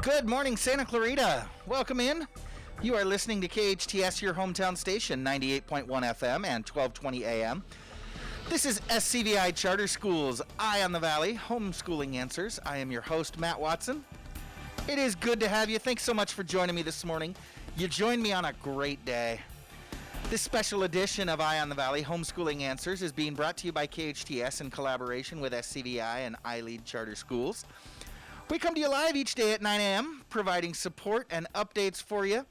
Good morning, Santa Clarita. Welcome in. You are listening to KHTS, your hometown station, 98.1 FM and 1220 AM. This is SCVI Charter Schools, Eye on the Valley, Homeschooling Answers. I am your host, Matt Watson. It is good to have you. Thanks so much for joining me this morning. You joined me on a great day. This special edition of Eye on the Valley, Homeschooling Answers, is being brought to you by KHTS in collaboration with SCVI and iLead Charter Schools. We come to you live each day at 9 a.m., providing support and updates for you.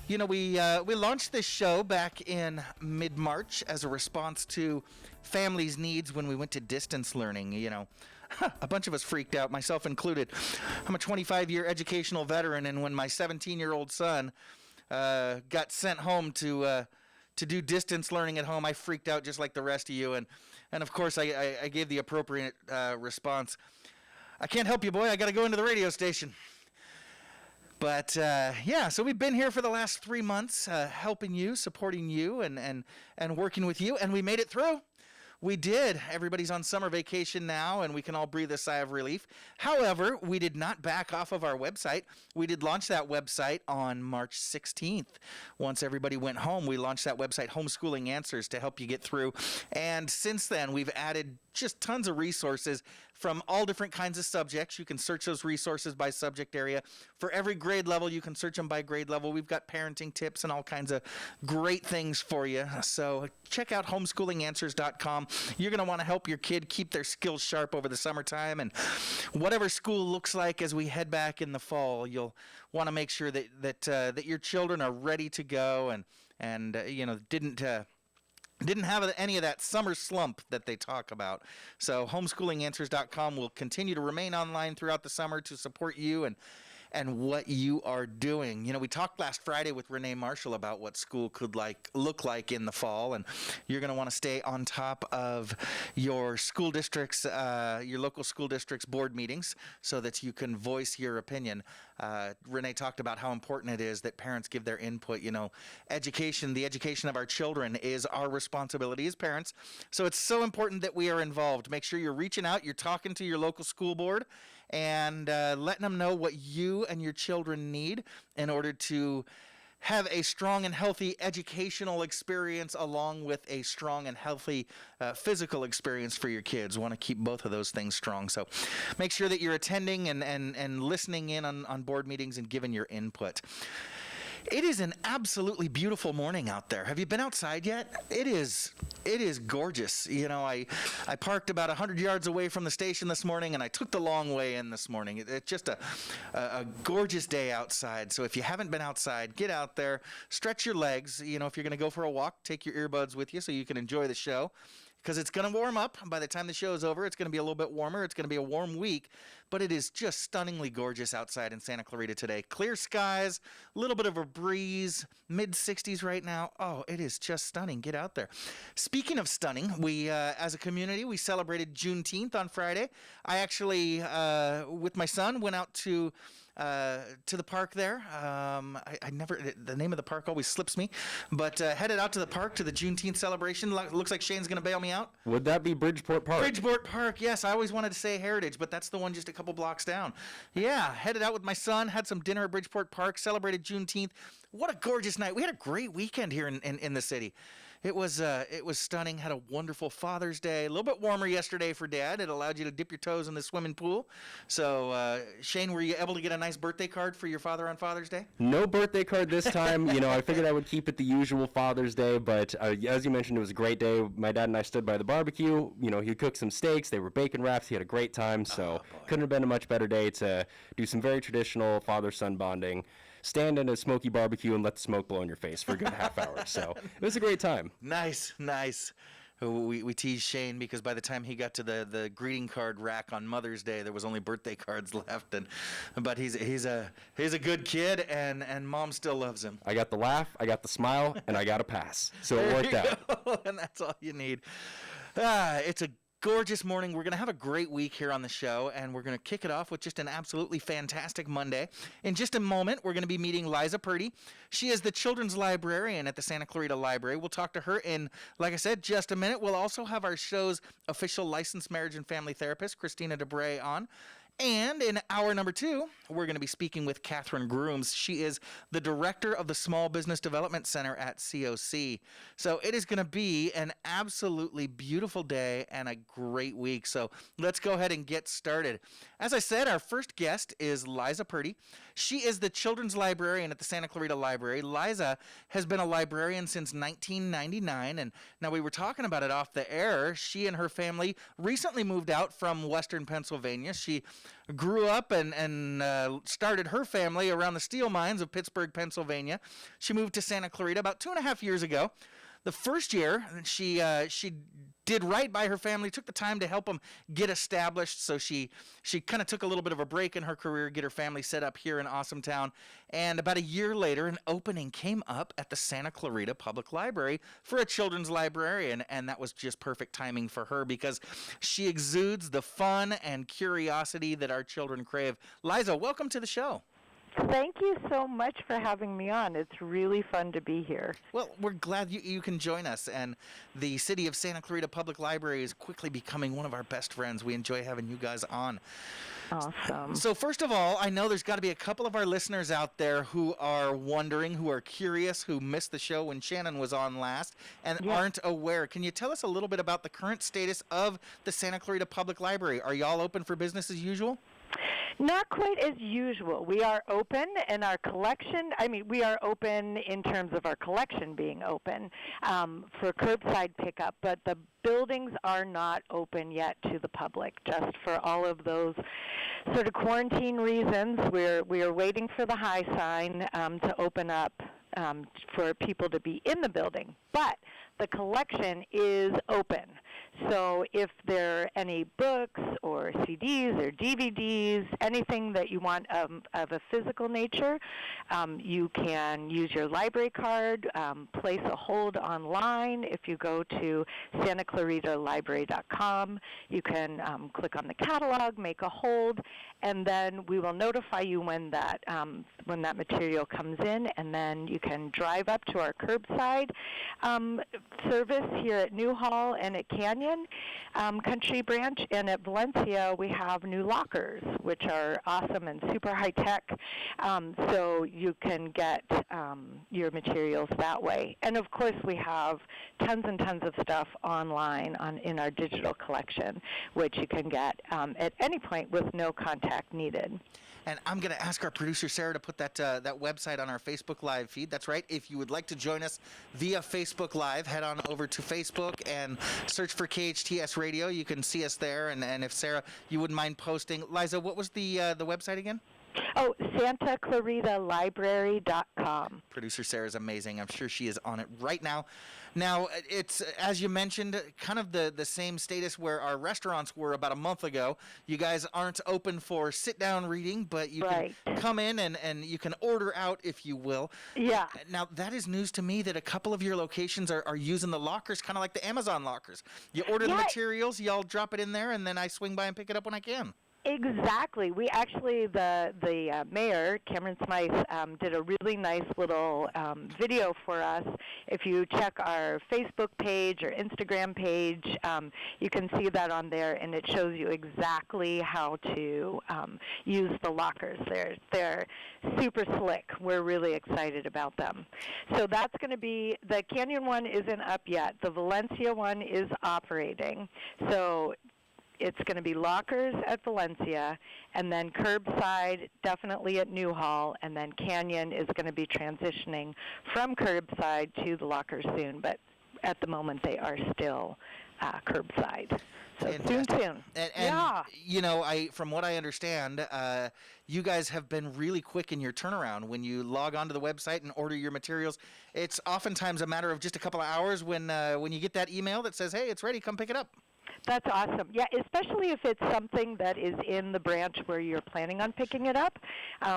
You know, we launched this show back in mid-March as a response to families' needs when we went to distance learning. You know, a bunch of us freaked out, myself included. I'm a 25-year educational veteran, and when my 17-year-old son got sent home to do distance learning at home, I freaked out just like the rest of you. And of course, I gave the appropriate response. I can't help you, boy. I got to go into the radio station. But, so we've been here for the last 3 months, helping you, supporting you, and working with you, and we made it through. We did. Everybody's on summer vacation now, and we can all breathe a sigh of relief. However, we did not back off of our website. We did launch that website on March 16th. Once everybody went home, we launched that website, Homeschooling Answers, to help you get through. And since then, we've added just tons of resources from all different kinds of subjects. You can search those resources by subject area. For every grade level, you can search them by grade level. We've got parenting tips and all kinds of great things for you. So check out homeschoolinganswers.com. You're going to want to help your kid keep their skills sharp over the summertime, and whatever school looks like as we head back in the fall, you'll want to make sure that your children are ready to go and didn't have any of that summer slump that they talk about. So homeschoolinganswers.com will continue to remain online throughout the summer to support you and what you are doing. You know, we talked last Friday with Renee Marshall about what school could look like in the fall, and you're going to want to stay on top of your school districts, your local school districts board meetings, so that you can voice your opinion. Renee talked about how important it is that parents give their input. You know, the education of our children is our responsibility as parents. So it's so important that we are involved. Make sure you're reaching out, you're talking to your local school board, and letting them know what you and your children need in order to have a strong and healthy educational experience along with a strong and healthy physical experience for your kids. Want to keep both of those things strong. So make sure that you're attending and listening in on board meetings and giving your input. It is an absolutely beautiful morning out there. Have you been outside yet? It is gorgeous. You know, I parked about 100 yards away from the station this morning, and I took the long way in this morning. It's just a gorgeous day outside. So if you haven't been outside, get out there, stretch your legs. You know, if you're going to go for a walk, take your earbuds with you so you can enjoy the show. Because it's going to warm up. By the time the show is over, it's going to be a little bit warmer. It's going to be a warm week, but it is just stunningly gorgeous outside in Santa Clarita today. Clear skies, a little bit of a breeze, mid-60s right now. Oh, it is just stunning. Get out there. Speaking of stunning, we, as a community, we celebrated Juneteenth on Friday. I actually, with my son, went out to the park there. The name of the park always slips me, but headed out to the park to the Juneteenth celebration. Looks like Shane's going to bail me out. Would that be Bridgeport Park? Bridgeport Park, yes. I always wanted to say Heritage, but that's the one just a couple blocks down. Yeah, headed out with my son, had some dinner at Bridgeport Park, celebrated Juneteenth. What a gorgeous night. We had a great weekend here in the city. It was stunning. Had a wonderful Father's Day. A little bit warmer yesterday for Dad. It allowed you to dip your toes in the swimming pool. So, Shane, were you able to get a nice birthday card for your father on Father's Day? No birthday card this time. You know, I figured I would keep it the usual Father's Day, but as you mentioned, it was a great day. My dad and I stood by the barbecue. You know, he cooked some steaks. They were bacon wraps. He had a great time. So couldn't have been a much better day to do some very traditional father-son bonding. Stand in a smoky barbecue and let the smoke blow in your face for a good half hour. So it was a great time. Nice. We teased Shane because by the time he got to the greeting card rack on Mother's Day, there was only birthday cards left. But he's a good kid, and Mom still loves him. I got the laugh, I got the smile, and I got a pass. So it worked out. And that's all you need. It's a gorgeous morning. We're going to have a great week here on the show, and we're going to kick it off with just an absolutely fantastic Monday. In just a moment, we're going to be meeting Liza Purdy. She is the children's librarian at the Santa Clarita Library. We'll talk to her in, like I said, just a minute. We'll also have our show's official licensed marriage and family therapist, Christina DeBray, on. And in hour number 2, we're going to be speaking with Kathryn Grooms. She is the director of the Small Business Development Center at COC. So it is going to be an absolutely beautiful day and a great week. So let's go ahead and get started. As I said, our first guest is Liza Purdy. She is the children's librarian at the Santa Clarita Library. Liza has been a librarian since 1999, and now we were talking about it off the air. She and her family recently moved out from Western Pennsylvania. She grew up and started her family around the steel mines of Pittsburgh, Pennsylvania. She moved to Santa Clarita about 2.5 years ago. The first year, she did right by her family, took the time to help them get established. So she kind of took a little bit of a break in her career, get her family set up here in Awesome Town. And about a year later, an opening came up at the Santa Clarita Public Library for a children's librarian. And that was just perfect timing for her because she exudes the fun and curiosity that our children crave. Liza, welcome to the show. Thank you so much for having me on. It's really fun to be here. Well, we're glad you can join us, and the City of Santa Clarita Public Library is quickly becoming one of our best friends. We enjoy having you guys on. Awesome. So first of all, I know there's got to be a couple of our listeners out there who are wondering, who are curious, who missed the show when Shannon was on last and aren't aware. Can you tell us a little bit about the current status of the Santa Clarita Public Library? Are y'all open for business as usual? Not quite as usual. We are open, and our collection, we are open in terms of our collection being open for curbside pickup, but the buildings are not open yet to the public, just for all of those sort of quarantine reasons. We are waiting for the high sign to open up for people to be in the building. But the collection is open. So if there are any books or CDs or DVDs, anything that you want of a physical nature, you can use your library card, place a hold online. If you go to SantaClaritaLibrary.com, you can click on the catalog, make a hold, and then we will notify you when that material comes in, and then you can drive up to our curbside service here at Newhall and at Canyon Country Branch, and at Valencia we have new lockers, which are awesome and super high tech, so you can get your materials that way. And of course we have tons and tons of stuff online in our digital collection, which you can get at any point with no contact needed. And I'm going to ask our producer, Sarah, to put that website on our Facebook Live feed. That's right. If you would like to join us via Facebook Live, head on over to Facebook and search for KHTS Radio. You can see us there. And if, Sarah, you wouldn't mind posting. Liza, what was the website again? Oh, SantaClaritaLibrary.com. Producer Sarah's amazing. I'm sure she is on it right now. Now, it's, as you mentioned, kind of the same status where our restaurants were about a month ago. You guys aren't open for sit-down reading, but you can come in and you can order out, if you will. Yeah. Now, that is news to me that a couple of your locations are using the lockers, kind of like the Amazon lockers. You order the materials, y'all drop it in there, and then I swing by and pick it up when I can. Exactly. We actually, the mayor, Cameron Smythe, did a really nice little video for us. If you check our Facebook page or Instagram page, you can see that on there, and it shows you exactly how to use the lockers. They're super slick. We're really excited about them. So that's going to be, the Canyon one isn't up yet. The Valencia one is operating. So it's going to be lockers at Valencia, and then curbside definitely at Newhall, and then Canyon is going to be transitioning from curbside to the lockers soon, but at the moment they are still curbside. So soon. And you know, from what I understand, you guys have been really quick in your turnaround. When you log onto the website and order your materials, it's oftentimes a matter of just a couple of hours when you get that email that says, hey, it's ready, come pick it up. That's awesome. Yeah, especially if it's something that is in the branch where you're planning on picking it up.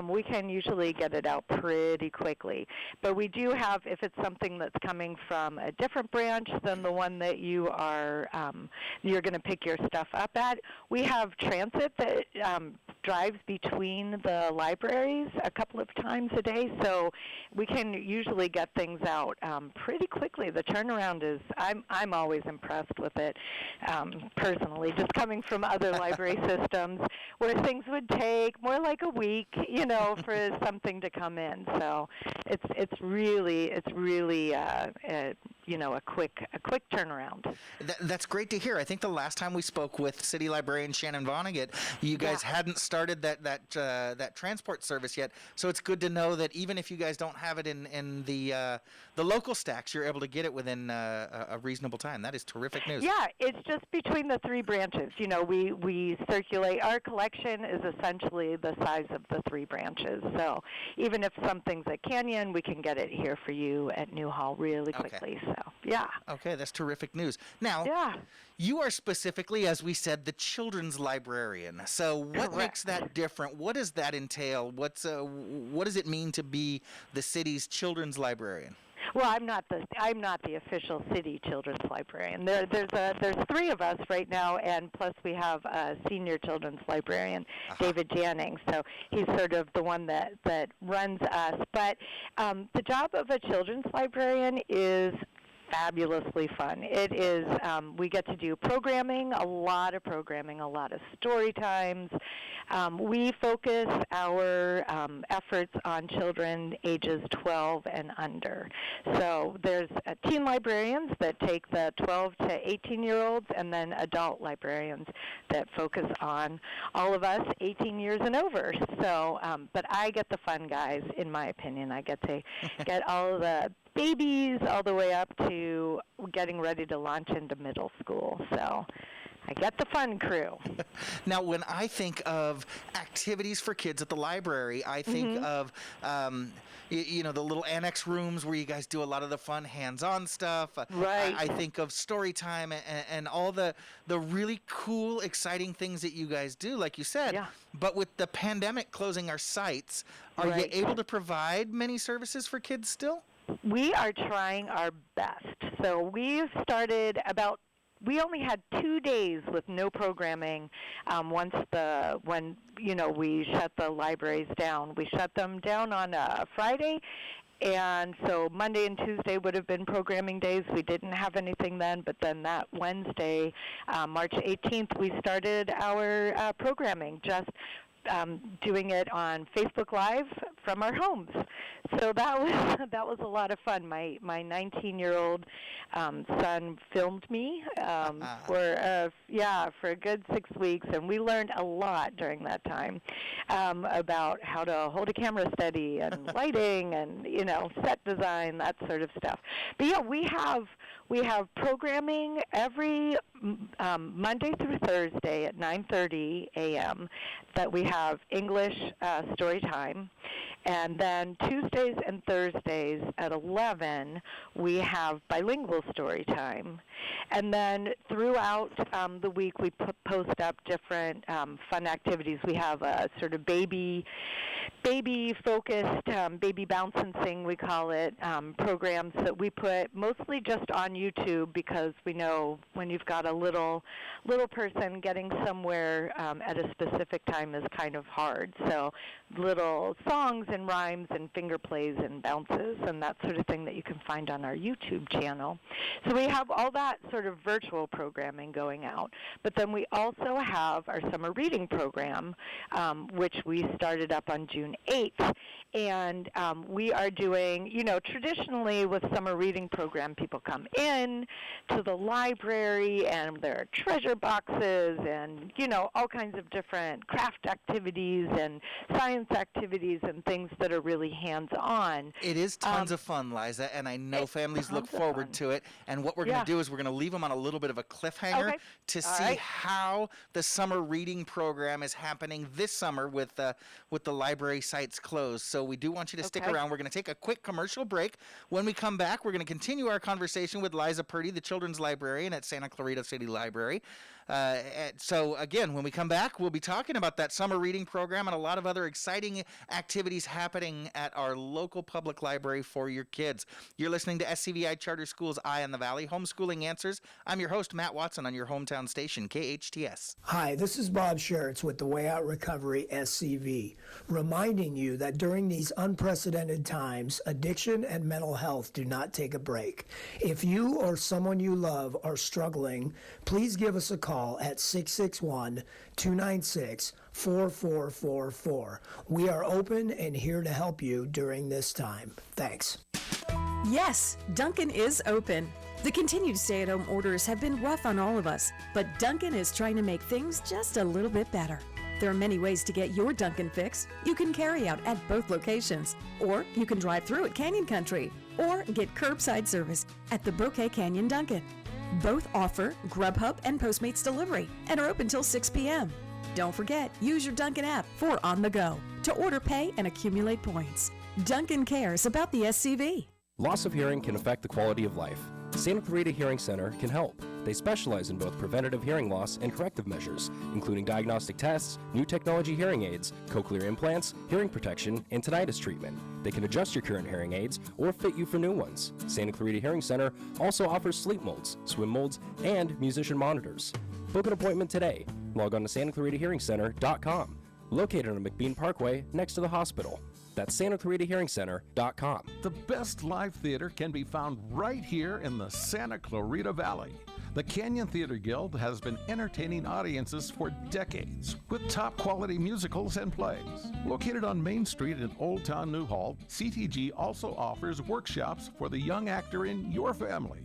We can usually get it out pretty quickly. But we do have, if it's something that's coming from a different branch than the one that you are, you're going to pick your stuff up at, we have transit that drives between the libraries a couple of times a day, so we can usually get things out pretty quickly. The turnaround is, I'm always impressed with it personally, just coming from other library systems where things would take more like a week, for something to come in. So it's really a quick turnaround. That's great to hear. I think the last time we spoke with City Librarian Shannon Vonnegut, you guys hadn't started that transport service yet. So it's good to know that even if you guys don't have it in the local stacks, you're able to get it within a reasonable time. That is terrific news. Yeah, it's just between the three branches. We circulate. Our collection is essentially the size of the three branches. So even if something's at Canyon, we can get it here for you at Newhall really quickly. So, yeah. Okay, that's terrific news. Now, you are specifically, as we said, the children's librarian. So what Correct. makes that different? What does that entail? What does it mean to be the city's children's librarian? Well, I'm not the official city children's librarian. There's three of us right now, and plus we have a senior children's librarian, David Jannings. So he's sort of the one that runs us. But the job of a children's librarian is fabulously fun. It is, we get to do programming, a lot of story times. We focus our efforts on children ages 12 and under. So there's teen librarians that take the 12 to 18-year-olds, and then adult librarians that focus on all of us 18 years and over. So, but I get the fun guys, in my opinion. I get to get all of the babies all the way up to getting ready to launch into middle school. So I get the fun crew. Now, when I think of activities for kids at the library, I think of, the little annex rooms where you guys do a lot of the fun hands-on stuff. Right. I think of story time and all the really cool, exciting things that you guys do, like you said. Yeah. But with the pandemic closing our sites, are you able to provide many services for kids still? We are trying our best. So we've started we only had 2 days with no programming when we shut the libraries down. We shut them down on a Friday, and so Monday and Tuesday would have been programming days. We didn't have anything then, but then that Wednesday, March 18th, we started our programming, just doing it on Facebook Live from our homes. So that was a lot of fun. My 19-year-old son filmed me for a good 6 weeks, and we learned a lot during that time about how to hold a camera steady and lighting and set design, that sort of stuff. But yeah, we have programming every Monday through Thursday at 9:30 a.m. that we have English story time. And then Tuesdays and Thursdays at 11, we have bilingual story time. And then throughout the week, we post up different fun activities. We have a sort of baby-focused, baby bounce and sing, we call it, programs that we put mostly just on YouTube, because we know when you've got a little person, getting somewhere at a specific time is kind of hard. So little songs and rhymes and finger plays and bounces and that sort of thing that you can find on our YouTube channel. So we have all that sort of virtual programming going out. But then we also have our summer reading program, which we started up on June 8th. And we are doing, traditionally with summer reading program, people come in to the library and there are treasure boxes and, all kinds of different craft activities and science activities and things that are really hands-on. It is tons of fun, Liza, and I know families look forward to it. And what we're going to do is we're going to leave them on a little bit of a cliffhanger to see how the summer reading program is happening this summer with the library sites closed. So we do want you to stick around. We're going to take a quick commercial break. When we come back, we're going to continue our conversation with Liza Purdy, the children's librarian at Santa Clarita City Library. So again, when we come back, we'll be talking about that summer reading program and a lot of other exciting activities happening at our local public library for your kids. You're listening to SCVI Charter Schools Eye on the Valley, Homeschooling Answers. I'm your host, Matt Watson, on your hometown station, KHTS. Hi, this is Bob Schertz with the Way Out Recovery SCV, reminding you that during these unprecedented times, addiction and mental health do not take a break. If you or someone you love are struggling, please give us a call at 661-296-4444. We are open and here to help you during this time. Thanks. Yes, Dunkin' is open. The continued stay-at-home orders have been rough on all of us, but Dunkin' is trying to make things just a little bit better. There are many ways to get your Dunkin' fix. You can carry out at both locations, or you can drive through at Canyon Country, or get curbside service at the Bouquet Canyon Dunkin'. Both offer Grubhub and Postmates delivery and are open till 6 p.m. Don't forget, use your Dunkin' app for on the go to order, pay, and accumulate points. Dunkin' cares about the SCV. Loss of hearing can affect the quality of life. Santa Clarita Hearing Center can help. They specialize in both preventative hearing loss and corrective measures, including diagnostic tests, new technology hearing aids, cochlear implants, hearing protection, and tinnitus treatment. They can adjust your current hearing aids or fit you for new ones. Santa Clarita Hearing Center also offers sleep molds, swim molds, and musician monitors. Book an appointment today. Log on to SantaClaritaHearingCenter.com, located on McBean Parkway next to the hospital. That's SantaClaritaHearingCenter.com. The best live theater can be found right here in the Santa Clarita Valley. The Canyon Theater Guild has been entertaining audiences for decades with top quality musicals and plays. Located on Main Street in Old Town Newhall, CTG also offers workshops for the young actor in your family.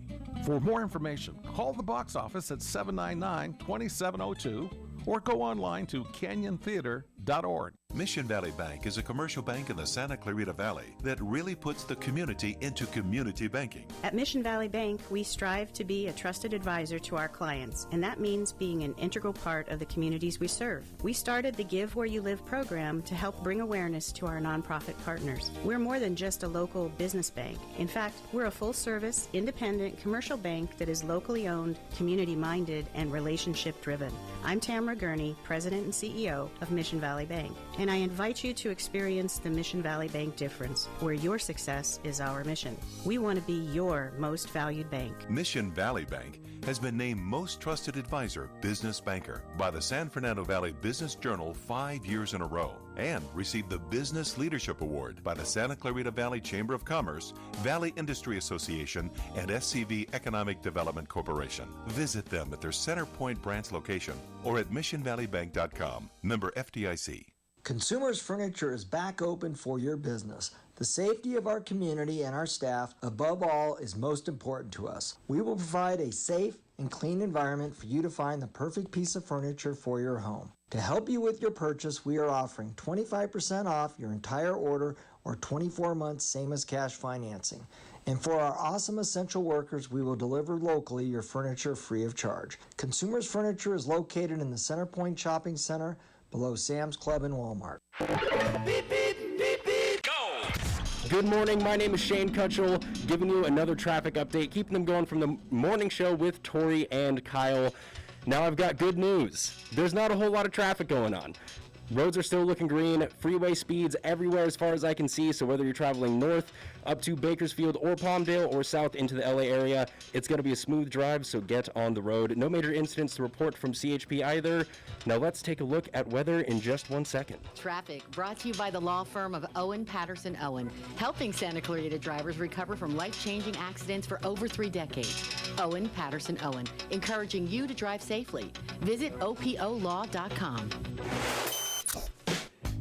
For more information, call the box office at 799-2702 or go online to canyontheater.org. Mission Valley Bank is a commercial bank in the Santa Clarita Valley that really puts the community into community banking. At Mission Valley Bank, we strive to be a trusted advisor to our clients, and that means being an integral part of the communities we serve. We started the Give Where You Live program to help bring awareness to our nonprofit partners. We're more than just a local business bank. In fact, we're a full-service, independent commercial bank that is locally owned, community-minded, and relationship-driven. I'm Tamara Gurney, President and CEO of Mission Valley Bank, and I invite you to experience the Mission Valley Bank difference, where your success is our mission. We want to be your most valued bank. Mission Valley Bank has been named Most Trusted Advisor Business Banker by the San Fernando Valley Business Journal 5 years in a row, and received the Business Leadership Award by the Santa Clarita Valley Chamber of Commerce, Valley Industry Association, and SCV Economic Development Corporation. Visit them at their Center Point branch location or at missionvalleybank.com. Member FDIC. Consumers Furniture is back open for your business. The safety of our community and our staff, above all, is most important to us. We will provide a safe and clean environment for you to find the perfect piece of furniture for your home. To help you with your purchase, we are offering 25% off your entire order or 24 months same as cash financing. And for our awesome essential workers, we will deliver locally your furniture free of charge. Consumers Furniture is located in the Center Point Shopping Center, below Sam's Club and Walmart. Beep, beep, beep, beep, go! Good morning, my name is Shane Cutchell, giving you another traffic update, keeping them going from the morning show with Tori and Kyle. Now I've got good news. There's not a whole lot of traffic going on. Roads are still looking green, freeway speeds everywhere as far as I can see, so whether you're traveling north up to Bakersfield or Palmdale or south into the LA area, it's going to be a smooth drive, so get on the road. No major incidents to report from CHP either. Now let's take a look at weather in just 1 second. Traffic brought to you by the law firm of Owen Patterson Owen, helping Santa Clarita drivers recover from life-changing accidents for over 3 decades. Owen Patterson Owen, encouraging you to drive safely. Visit opolaw.com.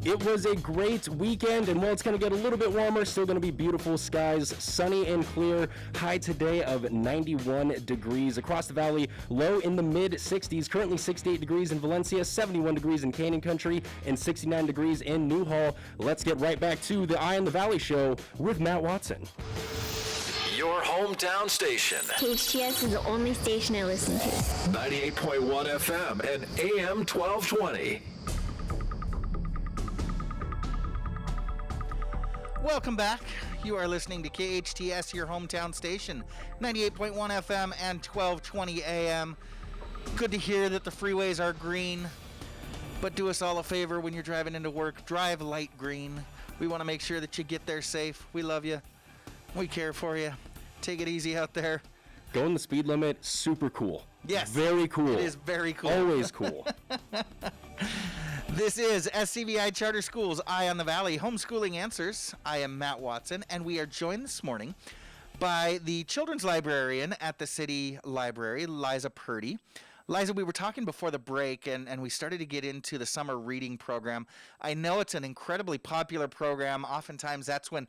It was a great weekend, and while it's going to get a little bit warmer, still going to be beautiful skies, sunny and clear. High today of 91 degrees across the valley, low in the mid-60s. Currently 68 degrees in Valencia, 71 degrees in Canyon Country, and 69 degrees in Newhall. Let's get right back to the Eye on the Valley show with Matt Watson. Your hometown station. KHTS is the only station I listen to. 98.1 FM and AM 1220. Welcome back. You are listening to KHTS, your hometown station, 98.1 FM and 1220 AM. Good to hear that the freeways are green. But do us all a favor when you're driving into work. Drive light green. We want to make sure that you get there safe. We love you. We care for you. Take it easy out there. Going the speed limit, super cool. Yes. Very cool. It is very cool. Always cool. This is SCVI Charter Schools Eye on the Valley Homeschooling Answers. I am Matt Watson, and we are joined this morning by the children's librarian at the City Library, Liza Purdy. Liza, we were talking before the break, and we started to get into the summer reading program. I know it's an incredibly popular program. Oftentimes, that's when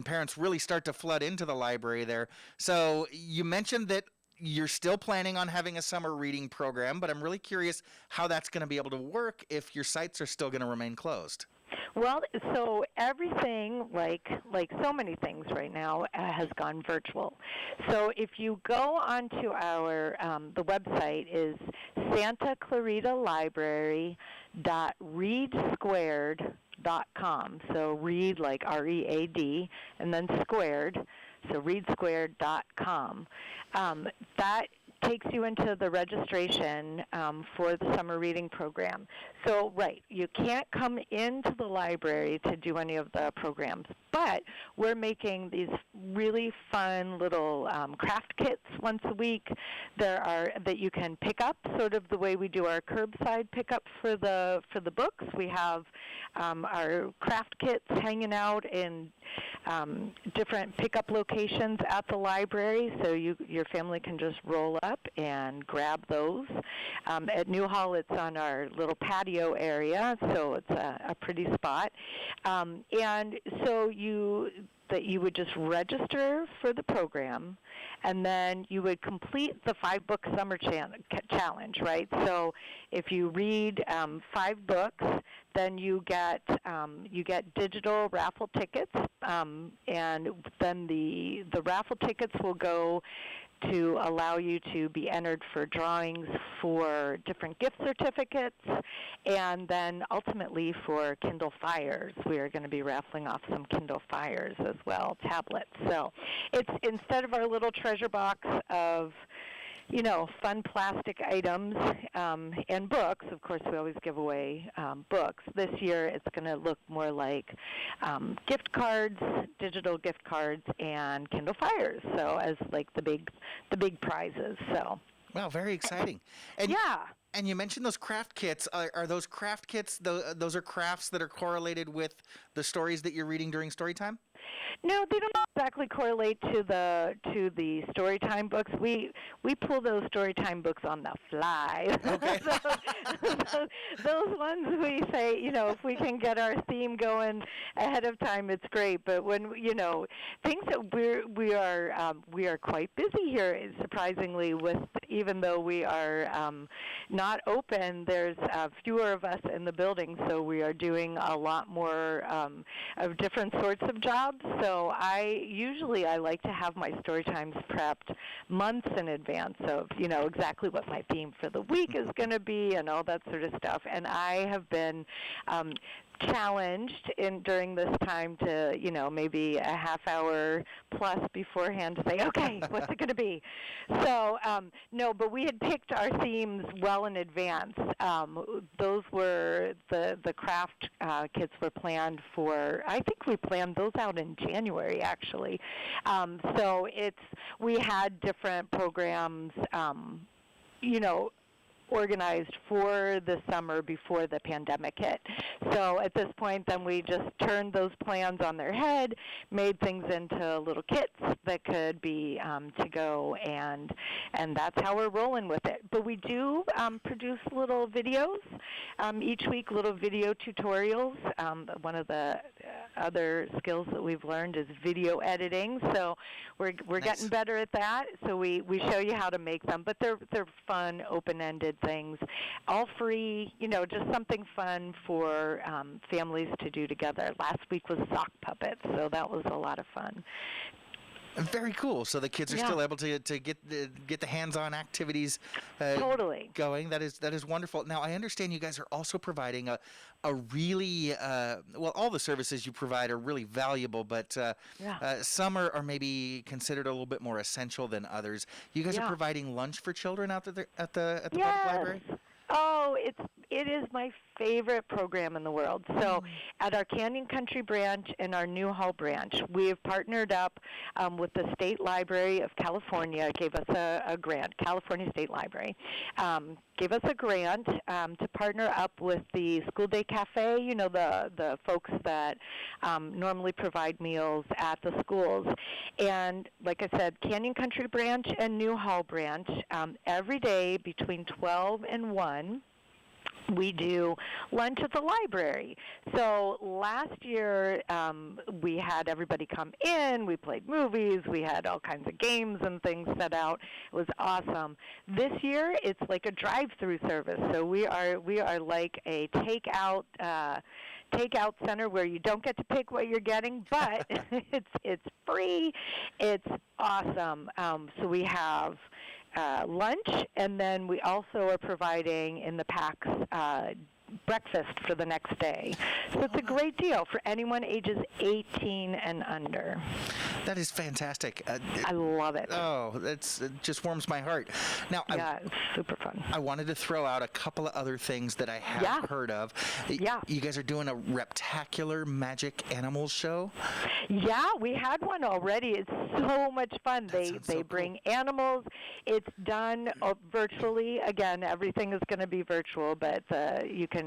parents really start to flood into the library there. So you mentioned that you're still planning on having a summer reading program, but I'm really curious how that's going to be able to work if your sites are still going to remain closed. Well, so everything, like so many things right now, has gone virtual. So if you go onto our, the website is Santa Clarita Library.readsquared.com. So read like R-E-A-D, and then squared, so readsquared.com. That takes you into the registration for the summer reading program. So, right, you can't come into the library to do any of the programs, but we're making these really fun little craft kits once a week. That you can pick up, sort of the way we do our curbside pickup for the books. We have our craft kits hanging out in different pickup locations at the library, so your family can just roll up and grab those. At Newhall, it's on our little patio area, so it's a pretty spot. And so you would just register for the program, and then you would complete the 5-book summer challenge, right? So if you read 5 books, then you get digital raffle tickets, and then the raffle tickets will go to allow you to be entered for drawings for different gift certificates, and then ultimately for Kindle Fires. We are going to be raffling off some Kindle Fires as well, tablets. So it's, instead of our little treasure box of fun plastic items and books. Of course, we always give away books. This year, it's going to look more like gift cards, digital gift cards, and Kindle Fires. So as like the big prizes. So. Wow, very exciting. And, yeah. And you mentioned those craft kits. Are those craft kits? Those are crafts that are correlated with the stories that you're reading during story time? No, they don't exactly correlate to the storytime books. We pull those storytime books on the fly. Okay. those ones we say, if we can get our theme going ahead of time, it's great. But when things that we are quite busy here, surprisingly, with even though we are not open, there's fewer of us in the building, so we are doing a lot more of different sorts of jobs. So I like to have my story times prepped months in advance of, exactly what my theme for the week is going to be and all that sort of stuff. And I have been challenged during this time to, maybe a half hour plus beforehand to say, okay, what's it going to be? So, no, but we had picked our themes well in advance. Those were the craft kits were planned for, I think we planned those out in January, actually. So we had different programs, organized for the summer before the pandemic hit. So at this point, then we just turned those plans on their head, made things into little kits that could be to go, and that's how we're rolling with it. But we do produce little videos each week, little video tutorials. One of the other skills that we've learned is video editing. So we're Nice. getting better at that. So we show you how to make them, but they're fun, open-ended things, all free, just something fun for families to do together. Last week was sock puppets, so that was a lot of fun. Very cool. So the kids are still able to get the hands-on activities Totally going. That is wonderful. Now I understand you guys are also providing a really well, all the services you provide are really valuable, but some are maybe considered a little bit more essential than others. You guys are providing lunch for children out there at the public library? Oh, it is my favorite program in the world. So at our Canyon Country branch and our Newhall branch, we have partnered up with the State Library of California, gave us a grant, California State Library, gave us a grant to partner up with the School Day Cafe, you know, the folks that normally provide meals at the schools. And like I said, Canyon Country branch and Newhall branch, every day between 12 and 1, we do lunch at the library. So last year, we had everybody come in. We played movies. We had all kinds of games and things set out. It was awesome. This year, it's like a drive-through service. So we are like a takeout center where you don't get to pick what you're getting, but it's free. It's awesome. So we have lunch, and then we also are providing in the packs breakfast for the next day. So it's a great deal for anyone ages 18 and under. That is fantastic. I love it. Oh, it just warms my heart. Now, it's super fun. I wanted to throw out a couple of other things that I have heard of. You guys are doing a Reptacular Magic Animals show? Yeah, we had one already. It's so much fun. They bring animals. It's done virtually. Again, everything is going to be virtual, but you can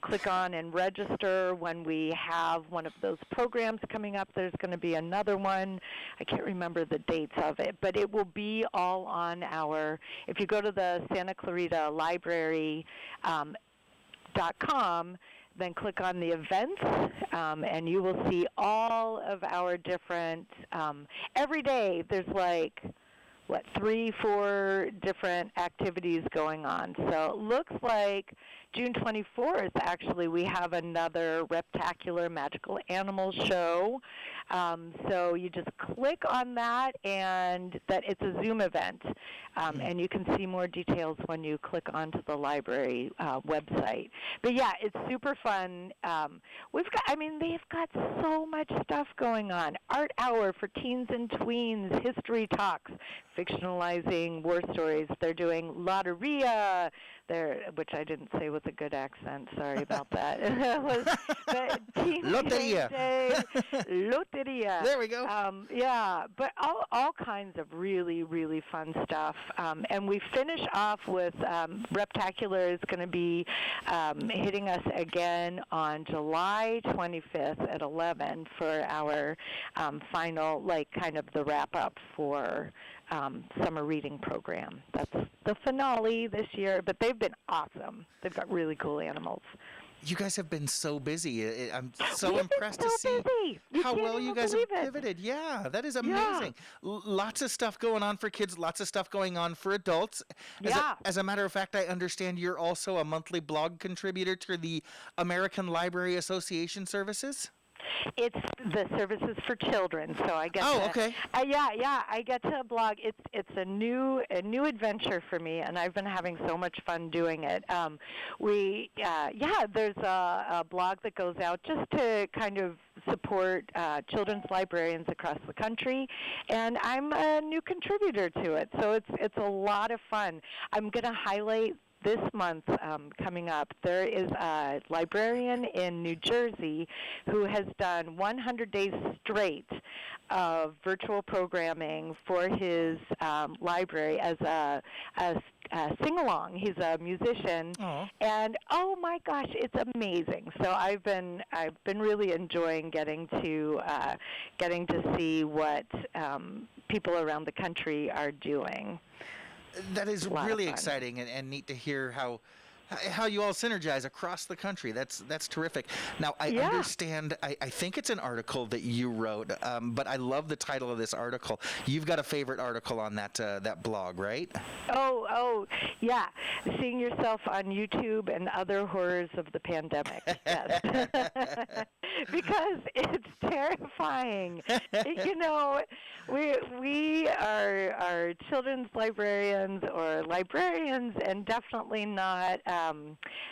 click on and register when we have one of those programs coming up. There's going to be another one. I can't remember the dates of it, but it will be all on if you go to the Santa Clarita Library .com, then click on the events, and you will see all of our different, every day there's like, 3-4 different activities going on. So it looks like June 24th, actually, we have another Reptacular Magical Animals show. So you just click on that, and that it's a Zoom event. And you can see more details when you click onto the library website. But yeah, it's super fun. They've got so much stuff going on. Art hour for teens and tweens, history talks, fictionalizing war stories. They're doing Lotteria, which I didn't say with a good accent. Sorry about that. Loteria. Loteria. There we go. But all kinds of really, really fun stuff. And we finish off with Reptacular is going to be hitting us again on July 25th at 11 for our final, kind of the wrap-up for summer reading program. That's the finale this year, but they've been awesome. They've got really cool animals. You guys have been so busy. I'm so impressed to see how well you guys have pivoted. Yeah, that is amazing. Lots of stuff going on for kids, lots of stuff going on for adults. As a matter of fact, I understand you're also a monthly blog contributor to the American Library Association services? It's the services for children, so I get okay. I get to blog. It's a new adventure for me, and I've been having so much fun doing it. There's a blog that goes out just to kind of support children's librarians across the country, and I'm a new contributor to it, so it's a lot of fun. I'm going to highlight this month coming up, there is a librarian in New Jersey who has done 100 days straight of virtual programming for his library as a sing-along. He's a musician, and oh my gosh, it's amazing. So I've been really enjoying getting to see what people around the country are doing. That is really exciting and neat to hear how you all synergize across the country. That's terrific. Now, I understand, I think it's an article that you wrote, but I love the title of this article. You've got a favorite article on that blog, right? Oh, yeah. Seeing yourself on YouTube and other horrors of the pandemic. Yes. Because it's terrifying. we are children's librarians or librarians, and definitely not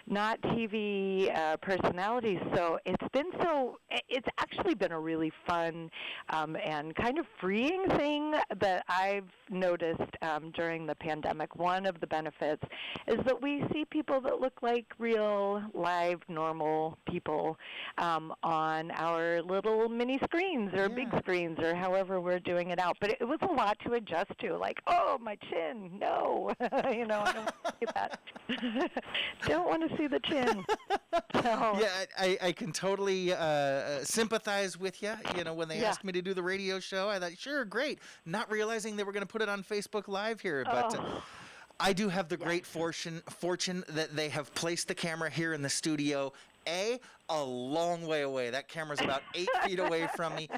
TV personalities. So it's actually been a really fun and kind of freeing thing that I've noticed during the pandemic. One of the benefits is that we see people that look like real, live, normal people on our little mini screens or big screens or however we're doing it out. But it was a lot to adjust to, like, oh, my chin, no. I don't want to see that. Don't want to see the chin. So. Yeah, I can totally sympathize with you. When they asked me to do the radio show, I thought, sure, great. Not realizing they were going to put it on Facebook Live here. But I do have the great fortune that they have placed the camera here in the studio, a long way away. That camera's about 8 feet away from me.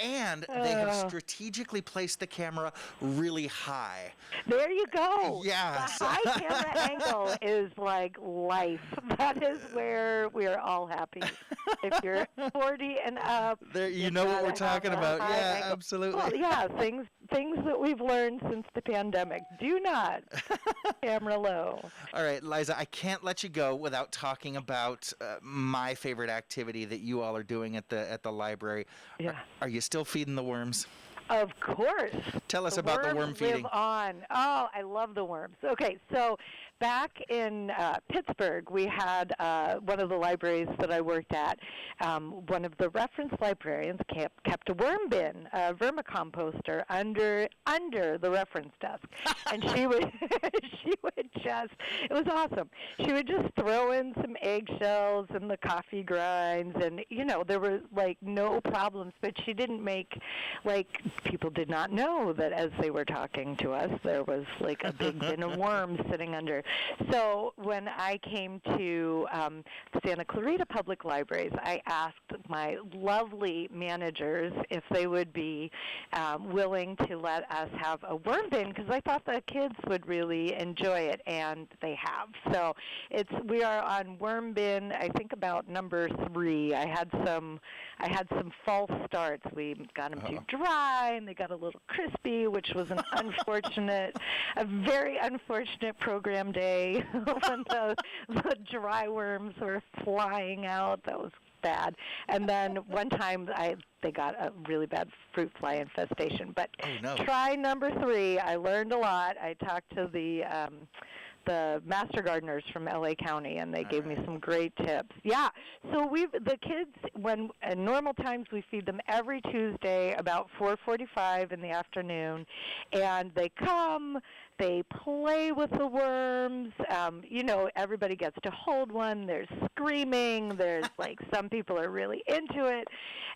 And they have strategically placed the camera really high. There you go. Yeah. The high camera angle is like life. That is where we are all happy. If you're 40 and up, there, you know what we're talking about. Yeah, angle. Absolutely. Well, yeah, things that we've learned since the pandemic. Do not camera low. All right, Liza, I can't let you go without talking about my favorite activity that you all are doing at the library. Yeah. Are you still feeding the worms? Of course. Tell us about the worm feeding. Live on. Oh, I love the worms. Okay, so back in Pittsburgh, we had one of the libraries that I worked at. One of the reference librarians kept a worm bin, a vermicomposter under the reference desk, and she would just. It was awesome. She would just throw in some eggshells and the coffee grinds, and there were like no problems. But she didn't make people did not know that as they were talking to us, there was like a big bin of worms sitting under. So when I came to Santa Clarita Public Libraries, I asked my lovely managers if they would be willing to let us have a worm bin, because I thought the kids would really enjoy it, and they have. So we are on worm bin, I think about number 3. I had some false starts. We got them too dry, and they got a little crispy, which was a very unfortunate program day when the dry worms were flying out. That was bad. And then one time they got a really bad fruit fly infestation. But try number 3. I learned a lot. I talked to the master gardeners from LA County, and they gave me some great tips. Yeah, so the kids, when at normal times, we feed them every Tuesday about 4:45 in the afternoon, and they come, they play with the worms. Everybody gets to hold one. There's screaming. There's some people are really into it,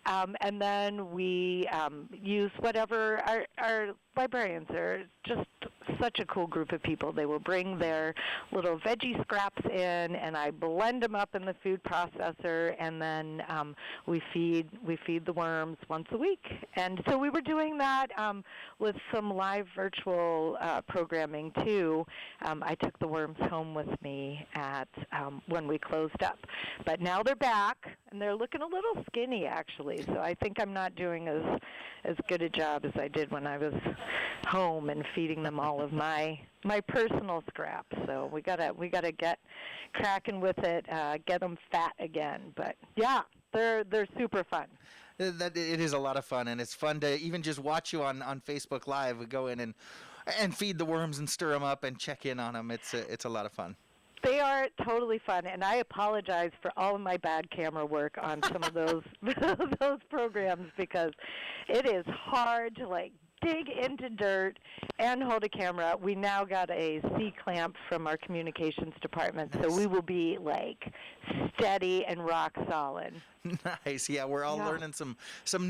and then we use whatever our librarians are just such a cool group of people. They will bring their little veggie scraps in, and I blend them up in the food processor, and then we feed the worms once a week. And so we were doing that with some live virtual programming too. I took the worms home with me when we closed up, but now they're back, and they're looking a little skinny actually. So I think I'm not doing as good a job as I did when I was home and feeding them all of my personal scraps. So we gotta get cracking with it, get them fat again. But yeah, they're super fun. It is a lot of fun, and it's fun to even just watch you on Facebook Live. We go in and feed the worms and stir them up and check in on them. It's a lot of fun. They are totally fun, and I apologize for all of my bad camera work on some of those those programs, because it is hard to dig into dirt and hold a camera. We now got a C-clamp from our communications department, so we will be steady and rock solid. Nice. Yeah, we're all learning some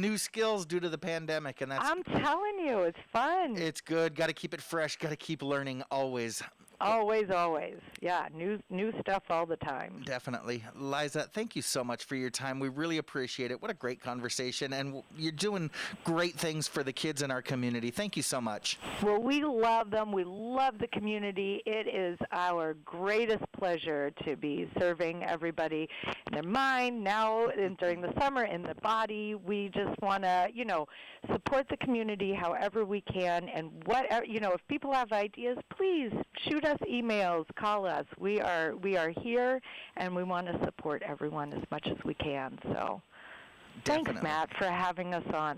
new skills due to the pandemic, and that's. I'm telling you, it's fun. It's good. Got to keep it fresh. Got to keep learning always. Always, always. Yeah, new stuff all the time. Definitely. Liza, thank you so much for your time. We really appreciate it. What a great conversation, and you're doing great things for the kids in our community. Thank you so much. Well, we love them. We love the community. It is our greatest pleasure to be serving everybody in their mind now and during the summer, in the body. We just want to, support the community however we can, and whatever, if people have ideas, please shoot us emails, call us. We are here, and we want to support everyone as much as we can. So, Definitely. Thanks, Matt, for having us on.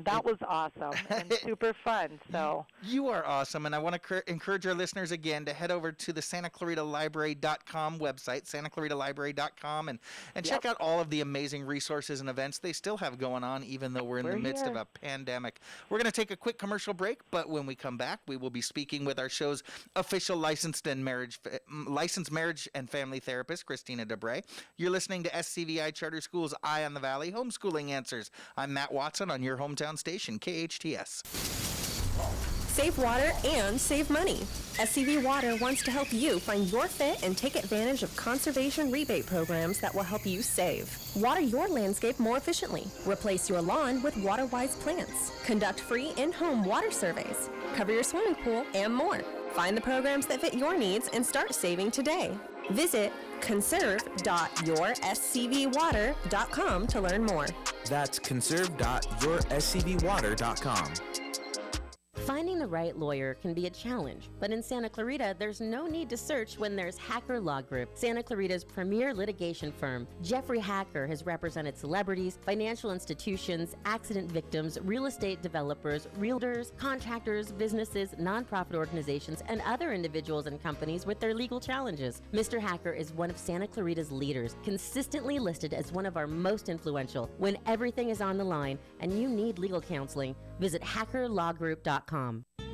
That was awesome and super fun. So you are awesome, and I want to encourage our listeners again to head over to the SantaClaritaLibrary.com website, SantaClaritaLibrary.com, and check out all of the amazing resources and events they still have going on, even though we're in the midst of a pandemic. We're going to take a quick commercial break, but when we come back, we will be speaking with our show's official licensed marriage and family therapist, Christina Debray. You're listening to SCVI Charter Schools' Eye on the Valley, Homeschooling Answers. I'm Matt Watson on your hometown station, KHTS. Save water and save money. SCV Water wants to help you find your fit and take advantage of conservation rebate programs that will help you save. Water your landscape more efficiently. Replace your lawn with water-wise plants. Conduct free in-home water surveys. Cover your swimming pool and more. Find the programs that fit your needs and start saving today. Visit conserve.yourscvwater.com to learn more. That's conserve.yourscvwater.com. Finding the right lawyer can be a challenge, but in Santa Clarita, there's no need to search when there's Hacker Law Group, Santa Clarita's premier litigation firm. Jeffrey Hacker has represented celebrities, financial institutions, accident victims, real estate developers, realtors, contractors, businesses, nonprofit organizations, and other individuals and companies with their legal challenges. Mr. Hacker is one of Santa Clarita's leaders, consistently listed as one of our most influential. When everything is on the line and you need legal counseling, visit hackerlawgroup.com.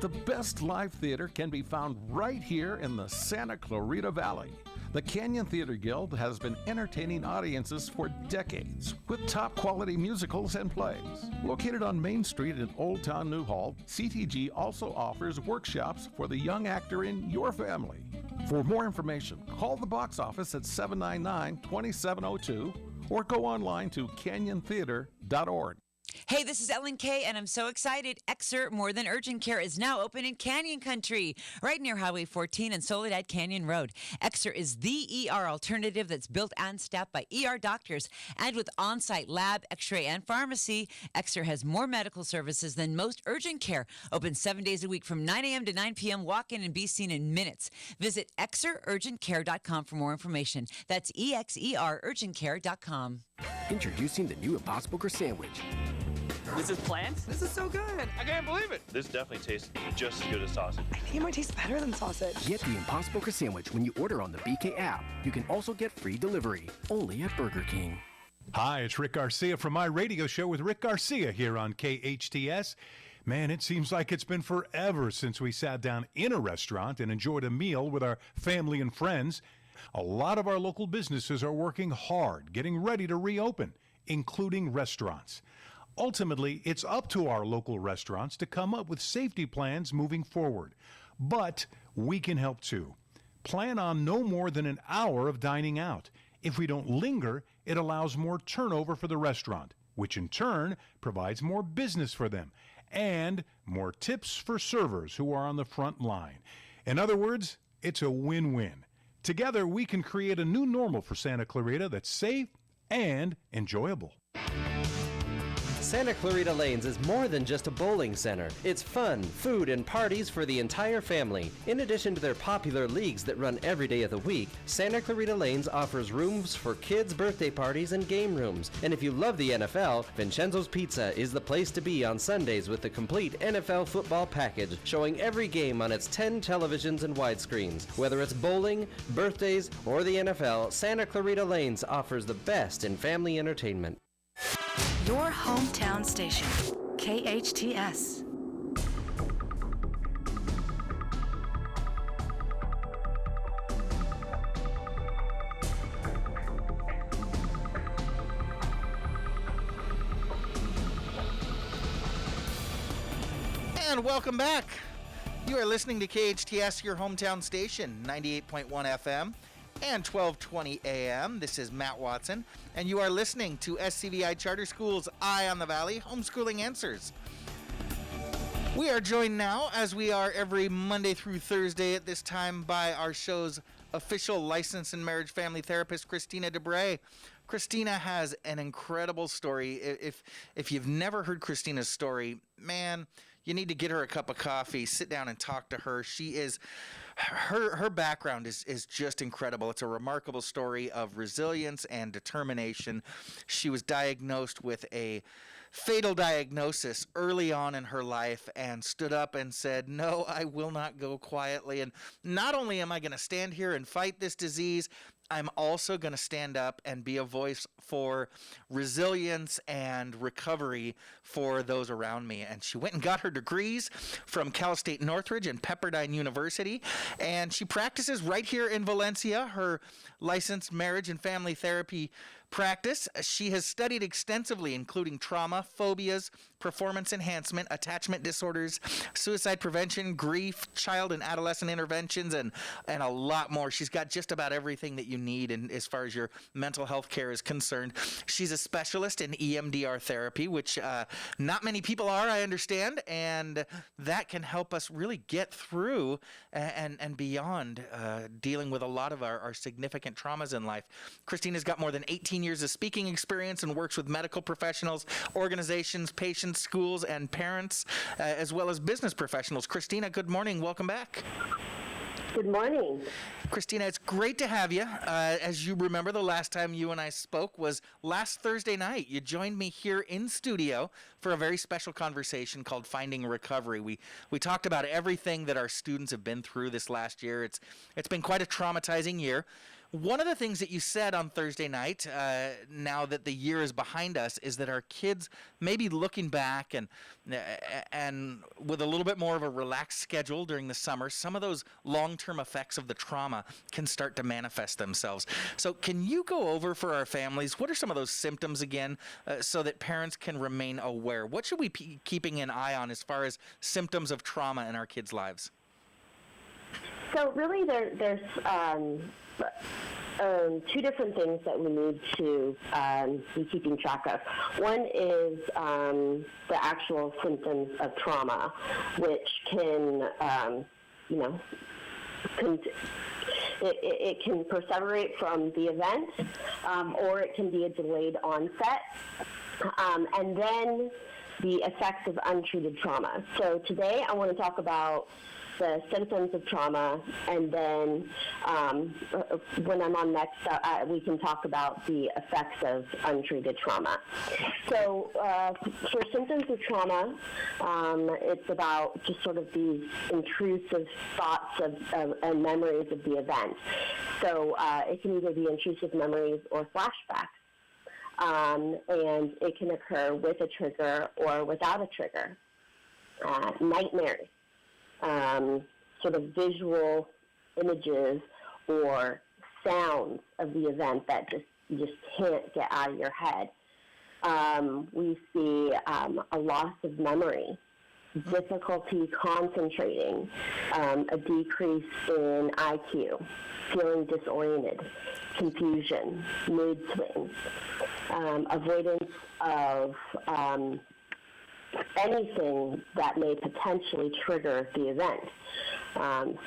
The best live theater can be found right here in the Santa Clarita Valley. The Canyon Theater Guild has been entertaining audiences for decades with top quality musicals and plays. Located on Main Street in Old Town New Hall, CTG also offers workshops for the young actor in your family. For more information, call the box office at 799-2702 or go online to canyontheater.org. Hey, this is Ellen Kay, and I'm so excited. Exer More Than Urgent Care is now open in Canyon Country, right near Highway 14 and Soledad Canyon Road. Exer is the ER alternative that's built and staffed by ER doctors, and with on-site lab, x-ray, and pharmacy, Exer has more medical services than most urgent care. Open 7 days a week from 9 a.m. to 9 p.m. Walk in and be seen in minutes. Visit exerurgentcare.com for more information. That's exerurgentcare.com. Introducing the new Impossible Crust Sandwich. This is plants? This is so good. I can't believe it. This definitely tastes just as good as sausage. I think it might taste better than sausage. Get the Impossible Crust Sandwich when you order on the BK app. You can also get free delivery, only at Burger King. Hi, it's Rick Garcia from my radio show with Rick Garcia here on KHTS. Man, it seems like it's been forever since we sat down in a restaurant and enjoyed a meal with our family and friends. A lot of our local businesses are working hard, getting ready to reopen, including restaurants. Ultimately, it's up to our local restaurants to come up with safety plans moving forward. But we can help too. Plan on no more than an hour of dining out. If we don't linger, it allows more turnover for the restaurant, which in turn provides more business for them and more tips for servers who are on the front line. In other words, it's a win-win. Together, we can create a new normal for Santa Clarita that's safe and enjoyable. Santa Clarita Lanes is more than just a bowling center. It's fun, food, and parties for the entire family. In addition to their popular leagues that run every day of the week, Santa Clarita Lanes offers rooms for kids' birthday parties and game rooms. And if you love the NFL, Vincenzo's Pizza is the place to be on Sundays with the complete NFL football package, showing every game on its 10 televisions and widescreens. Whether it's bowling, birthdays, or the NFL, Santa Clarita Lanes offers the best in family entertainment. Your hometown station, KHTS. And welcome back. You are listening to KHTS, your hometown station, 98.1 FM and 1220 AM. This is Matt Watson, and you are listening to SCVI Charter Schools' Eye on the Valley, Homeschooling Answers. We are joined now, as we are every Monday through Thursday at this time, by our show's official licensed and marriage family therapist, Christina DeBray. Christina has an incredible story. If you've never heard Christina's story, man, you need to get her a cup of coffee, sit down and talk to her. Her background is just incredible. It's a remarkable story of resilience and determination. She was diagnosed with a fatal diagnosis early on in her life and stood up and said, "No, I will not go quietly. And not only am I going to stand here and fight this disease, I'm also going to stand up and be a voice for resilience and recovery for those around me." And she went and got her degrees from Cal State Northridge and Pepperdine University. And she practices right here in Valencia, her licensed marriage and family therapy practice. She has studied extensively, including trauma, phobias, performance enhancement, attachment disorders, suicide prevention, grief, child and adolescent interventions, and a lot more. She's got just about everything that you need as far as your mental health care is concerned. She's a specialist in EMDR therapy, which not many people are, I understand, and that can help us really get through and beyond dealing with a lot of our significant traumas in life. Christina's got more than 18 years of speaking experience and works with medical professionals, organizations, patients, schools, and parents, as well as business professionals. Christina, good morning. Welcome back. Good morning. Christina, it's great to have you. As you remember, the last time you and I spoke was last Thursday night. You joined me here in studio for a very special conversation called Finding Recovery. We talked about everything that our students have been through this last year. It's been quite a traumatizing year. One of the things that you said on Thursday night, now that the year is behind us, is that our kids may be looking back and with a little bit more of a relaxed schedule during the summer, some of those long-term effects of the trauma can start to manifest themselves. So can you go over for our families, what are some of those symptoms again, so that parents can remain aware? What should we be keeping an eye on as far as symptoms of trauma in our kids' lives? So really there's two different things that we need to be keeping track of. One is the actual symptoms of trauma, which can, it can perseverate from the event, or it can be a delayed onset, and then the effects of untreated trauma. So today I want to talk about the symptoms of trauma, and then when I'm on next, we can talk about the effects of untreated trauma. So for symptoms of trauma, it's about just sort of these intrusive thoughts and memories of the event. So it can either be intrusive memories or flashbacks. And it can occur with a trigger or without a trigger. Nightmares. Sort of visual images or sounds of the event that you just can't get out of your head. We see a loss of memory, difficulty concentrating, a decrease in IQ, feeling disoriented, confusion, mood swings, avoidance of anything that may potentially trigger the event.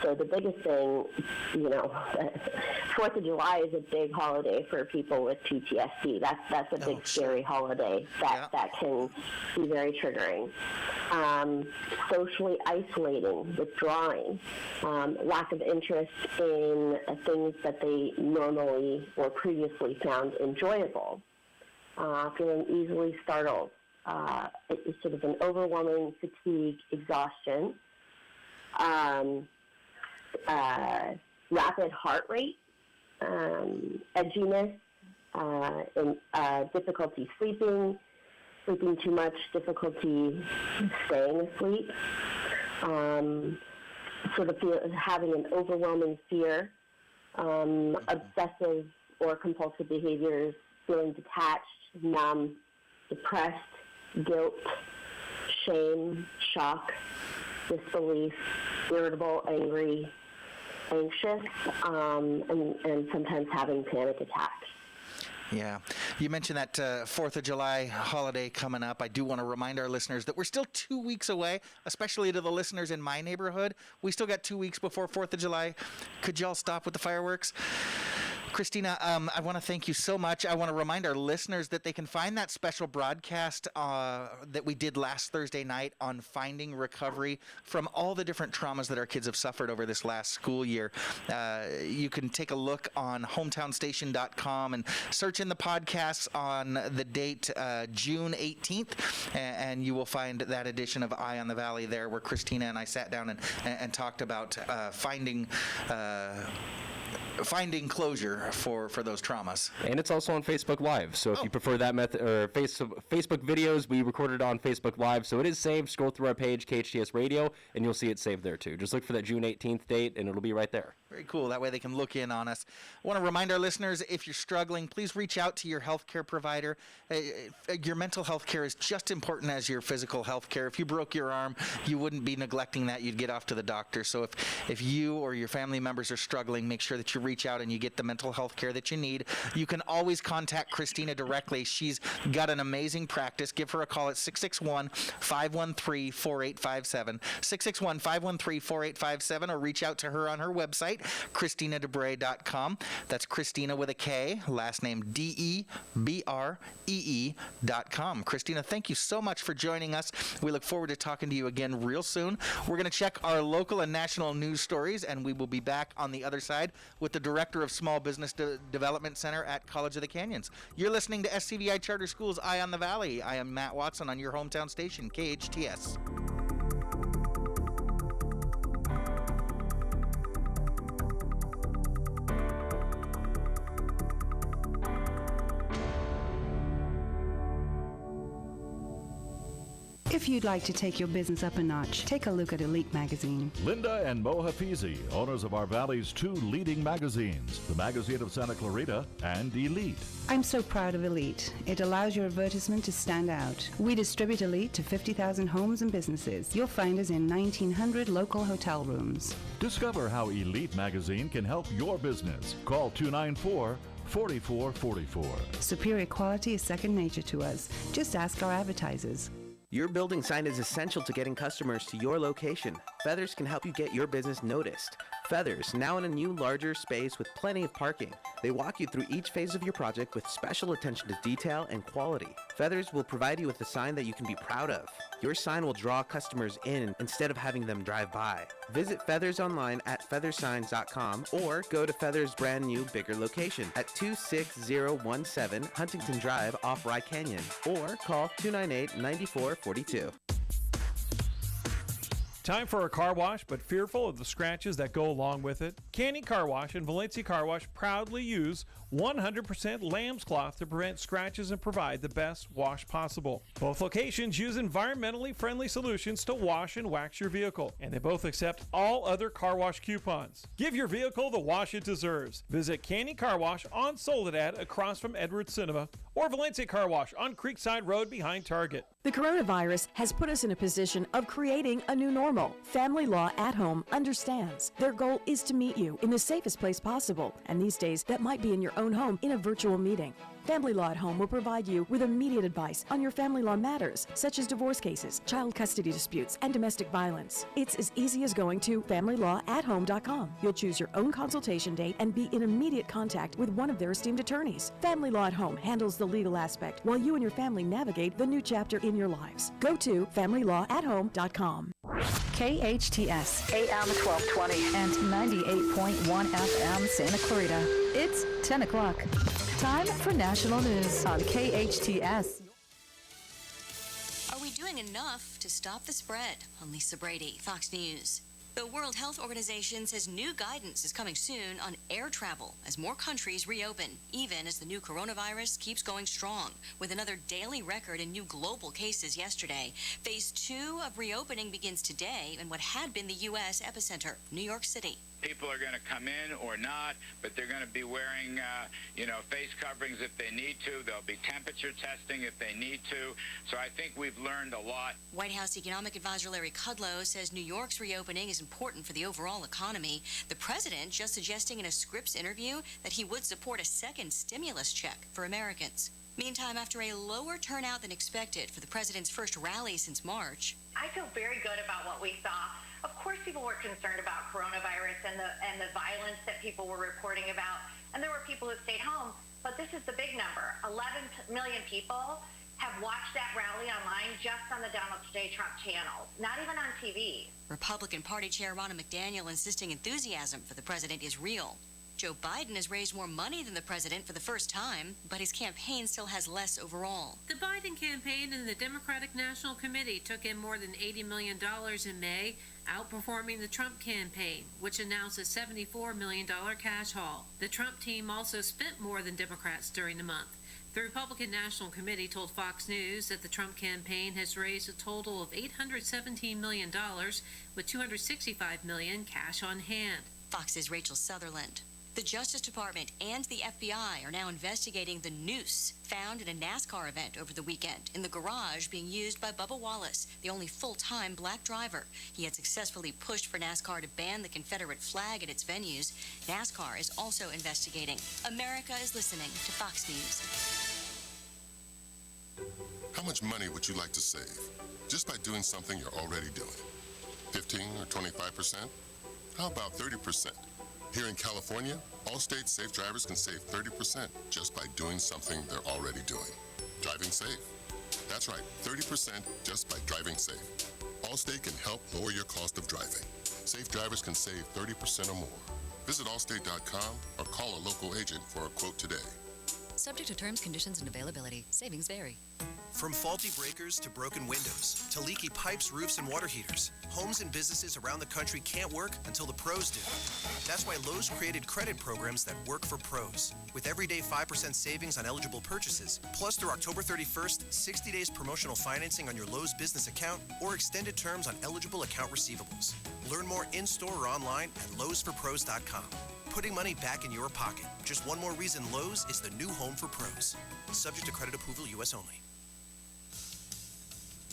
So the biggest thing, 4th of July is a big holiday for people with PTSD. That's a big, scary holiday that can be very triggering. Socially isolating, withdrawing, lack of interest in things that they normally or previously found enjoyable, feeling easily startled. It's sort of an overwhelming fatigue, exhaustion, rapid heart rate, edginess, and difficulty sleeping too much, difficulty staying asleep, sort of having an overwhelming fear, obsessive or compulsive behaviors, feeling detached, numb, depressed, guilt, shame, shock, disbelief, irritable, angry, anxious, and sometimes having panic attacks. Yeah. You mentioned that 4th of July holiday coming up. I do want to remind our listeners that we're still 2 weeks away, especially to the listeners in my neighborhood. We still got 2 weeks before 4th of July. Could y'all stop with the fireworks? Christina, I want to thank you so much. I want to remind our listeners that they can find that special broadcast that we did last Thursday night on finding recovery from all the different traumas that our kids have suffered over this last school year. You can take a look on hometownstation.com and search in the podcasts on the date June 18th, and you will find that edition of Eye on the Valley there, where Christina and I sat down and talked about finding closure for those traumas. And it's also on Facebook Live. So if you prefer that method, or Facebook videos, we recorded on Facebook Live. So it is saved. Scroll through our page, KHTS Radio, and you'll see it saved there too. Just look for that June 18th date, and it'll be right there. Very cool. That way they can look in on us. I want to remind our listeners, if you're struggling, please reach out to your healthcare provider. Your mental health care is just important as your physical health care. If you broke your arm, you wouldn't be neglecting that. You'd get off to the doctor. So if you or your family members are struggling, make sure that you reach out and you get the mental health care that you need. You can always contact Christina directly. She's got an amazing practice. Give her a call at 661-513-4857, 661-513-4857, or reach out to her on her website, ChristinaDeBray.com. That's Christina with a K, last name DeBree.com. Christina, thank you so much for joining us. We look forward to talking to you again real soon. We're going to check our local and national news stories, and we will be back on the other side with the Director of Small Business Development Center at College of the Canyons. You're listening to SCVI Charter Schools Eye on the Valley. I am Matt Watson on your hometown station, KHTS. If you'd like to take your business up a notch, take a look at Elite Magazine. Linda and Mo Hafizi, owners of our Valley's two leading magazines, the Magazine of Santa Clarita and Elite. I'm so proud of Elite. It allows your advertisement to stand out. We distribute Elite to 50,000 homes and businesses. You'll find us in 1,900 local hotel rooms. Discover how Elite Magazine can help your business. Call 294-4444. Superior quality is second nature to us. Just ask our advertisers. Your building sign is essential to getting customers to your location. Feathers can help you get your business noticed. Feathers, now in a new, larger space with plenty of parking. They walk you through each phase of your project with special attention to detail and quality. Feathers will provide you with a sign that you can be proud of. Your sign will draw customers in instead of having them drive by. Visit Feathers online at feathersigns.com or go to Feathers' brand new, bigger location at 26017 Huntington Drive off Rye Canyon or call 298-9442. Time for a car wash, but fearful of the scratches that go along with it? Canyon Car Wash and Valencia Car Wash proudly use 100% lamb's cloth to prevent scratches and provide the best wash possible. Both locations use environmentally friendly solutions to wash and wax your vehicle, and they both accept all other car wash coupons. Give your vehicle the wash it deserves. Visit Canyon Car Wash on Soledad across from Edwards Cinema, or Valencia Car Wash on Creekside Road behind Target. The coronavirus has put us in a position of creating a new normal. Family Law at Home understands. Their goal is to meet you in the safest place possible, and these days that might be in your own home in a virtual meeting. Family Law at Home will provide you with immediate advice on your family law matters, such as divorce cases, child custody disputes, and domestic violence. It's as easy as going to FamilyLawAtHome.com. You'll choose your own consultation date and be in immediate contact with one of their esteemed attorneys. Family Law at Home handles the legal aspect while you and your family navigate the new chapter in your lives. Go to FamilyLawAtHome.com. KHTS, AM 1220 and 98.1 FM Santa Clarita. It's 10 o'clock. Time for national news on KHTS. Are we doing enough to stop the spread? I'm Lisa Brady, Fox News. The World Health Organization says new guidance is coming soon on air travel as more countries reopen, even as the new coronavirus keeps going strong, with another daily record in new global cases yesterday. Phase 2 of reopening begins today in what had been the U.S. epicenter, New York City. People are going to come in or not, but they're going to be wearing, face coverings if they need to. There'll be temperature testing if they need to. So I think we've learned a lot. White House Economic Advisor Larry Kudlow says New York's reopening is important for the overall economy. The president just suggesting in a Scripps interview that he would support a second stimulus check for Americans. Meantime, after a lower turnout than expected for the president's first rally since March, I feel very good about what we saw. Of course, people were concerned about coronavirus and the violence that people were reporting about, and there were people who stayed home. But this is the big number. 11 million people have watched that rally online just on the Donald J. Trump channel, not even on TV. Republican Party Chair Ronna McDaniel insisting enthusiasm for the president is real. Joe Biden has raised more money than the president for the first time, but his campaign still has less overall. The Biden campaign and the Democratic National Committee took in more than $80 million in May, outperforming the Trump campaign, which announced a $74 million cash haul. The Trump team also spent more than Democrats during the month. The Republican National Committee told Fox News that the Trump campaign has raised a total of $817 million, with $265 million cash on hand. Fox's Rachel Sutherland. The Justice Department and the FBI are now investigating the noose found at a NASCAR event over the weekend in the garage being used by Bubba Wallace, the only full-time black driver. He had successfully pushed for NASCAR to ban the Confederate flag at its venues. NASCAR is also investigating. America is listening to Fox News. How much money would you like to save just by doing something you're already doing? 15 or 25%? How about 30%? Here in California, all state safe drivers can save 30% just by doing something they're already doing. Driving safe. That's right, 30% just by driving safe. Allstate can help lower your cost of driving. Safe drivers can save 30% or more. Visit allstate.com or call a local agent for a quote today. Subject to terms, conditions, and availability. Savings vary. From faulty breakers to broken windows to leaky pipes, roofs, and water heaters, homes and businesses around the country can't work until the pros do. That's why Lowe's created credit programs that work for pros. With everyday 5% savings on eligible purchases, plus through October 31st, 60 days promotional financing on your Lowe's business account or extended terms on eligible account receivables. Learn more in-store or online at lowesforpros.com. Putting money back in your pocket. Just one more reason Lowe's is the new home for pros. Subject to credit approval, U.S. only.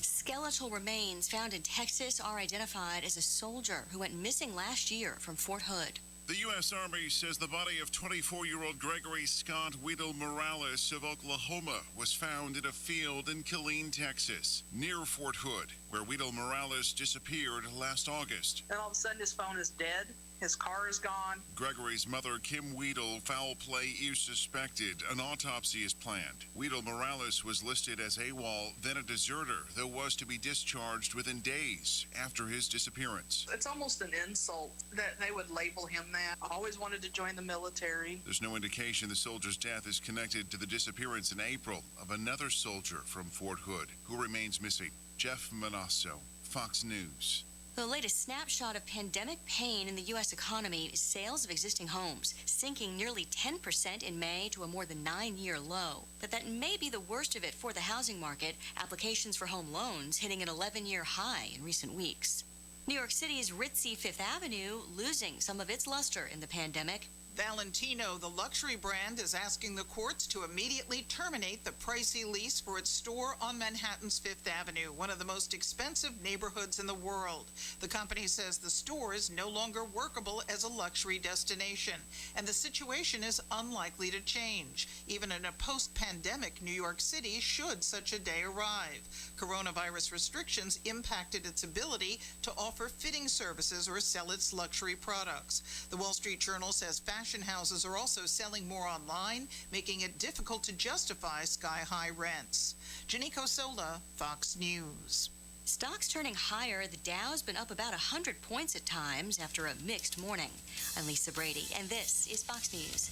Skeletal remains found in Texas are identified as a soldier who went missing last year from Fort Hood. The U.S. Army says the body of 24-year-old Gregory Scott Weedle Morales of Oklahoma was found in a field in Killeen, Texas, near Fort Hood, where Weedle Morales disappeared last August. And all of a sudden his phone is dead. His car is gone. Gregory's mother, Kim Weedle, foul play is suspected. An autopsy is planned. Weedle Morales was listed as AWOL, then a deserter, though was to be discharged within days after his disappearance. It's almost an insult that they would label him that. I always wanted to join the military. There's no indication the soldier's death is connected to the disappearance in April of another soldier from Fort Hood who remains missing. Jeff Manasso, Fox News. The latest snapshot of pandemic pain in the U.S. economy is sales of existing homes, sinking nearly 10% in May to a more than 9-year low. But that may be the worst of it for the housing market, applications for home loans hitting an 11-year high in recent weeks. New York City's ritzy Fifth Avenue losing some of its luster in the pandemic. Valentino, the luxury brand, is asking the courts to immediately terminate the pricey lease for its store on Manhattan's Fifth Avenue, one of the most expensive neighborhoods in the world. The company says the store is no longer workable as a luxury destination, and the situation is unlikely to change, even in a post-pandemic New York City should such a day arrive. Coronavirus restrictions impacted its ability to offer fitting services or sell its luxury products. The Wall Street Journal says fashion houses are also selling more online, making it difficult to justify sky-high rents. Janiko Sola, Fox News. Stocks turning higher. The Dow's been up about 100 points at times after a mixed morning. I'm Lisa Brady, and this is Fox News.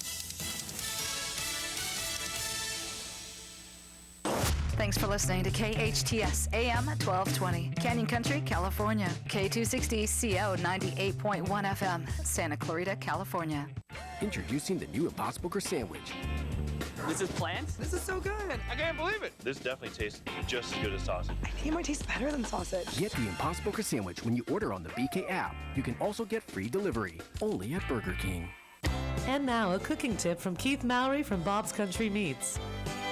Thanks for listening to KHTS AM 1220, Canyon Country, California. K260 CO 98.1 FM, Santa Clarita, California. Introducing the new Impossible Crust Sandwich. This is plant? This is so good. I can't believe it. This definitely tastes just as good as sausage. I think it might taste better than sausage. Get the Impossible Sandwich when you order on the BK app. You can also get free delivery, only at Burger King. And now a cooking tip from Keith Mowry from Bob's Country Meats.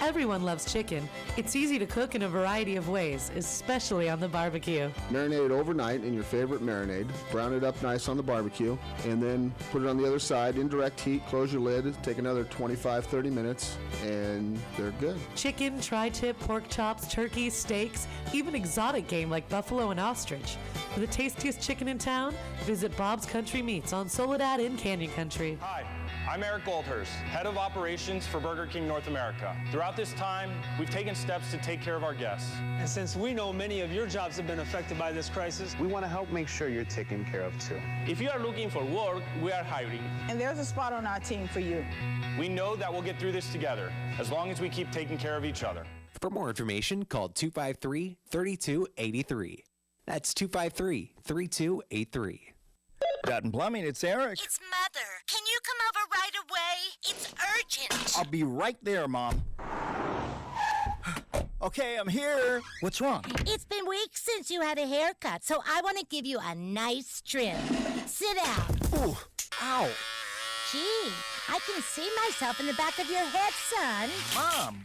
Everyone loves chicken. It's easy to cook in a variety of ways, especially on the barbecue. Marinate it overnight in your favorite marinade, brown it up nice on the barbecue, and then put it on the other side, indirect heat, close your lid, take another 25-30 minutes, and they're good. Chicken, tri-tip, pork chops, turkey, steaks, even exotic game like buffalo and ostrich. For the tastiest chicken in town, visit Bob's Country Meats on Soledad in Canyon Country. Hi, I'm Eric Goldhurst, Head of Operations for Burger King North America. Throughout this time, we've taken steps to take care of our guests. And since we know many of your jobs have been affected by this crisis, We want to help make sure you're taken care of too. If you are looking for work, we are hiring. And there's a spot on our team for you. We know that we'll get through this together, as long as we keep taking care of each other. For more information, call 253-3283. That's 253-3283. Dutton Plumbing, it's Eric. It's Mother. Can you come over right away? It's urgent. I'll be right there, Mom. Okay, I'm here. What's wrong? It's been weeks since you had a haircut, so I want to give you a nice trim. Sit down. Ooh, ow. Gee, I can see myself in the back of your head, son. Mom.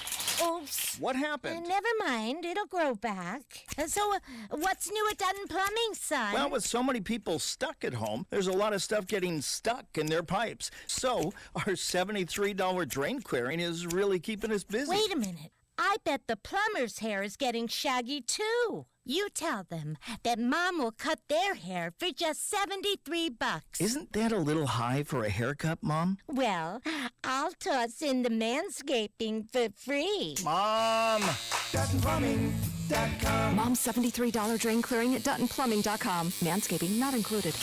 Oops. What happened? Never mind. It'll grow back. So, what's new at Dutton Plumbing, son? Well, with so many people stuck at home, there's a lot of stuff getting stuck in their pipes. So, our $73 drain clearing is really keeping us busy. Wait a minute. I bet the plumber's hair is getting shaggy, too. You tell them that Mom will cut their hair for just $73. Isn't that a little high for a haircut, Mom? Well, I'll toss in the manscaping for free. Mom! DuttonPlumbing.com. Mom's $73 drain clearing at DuttonPlumbing.com. Manscaping not included.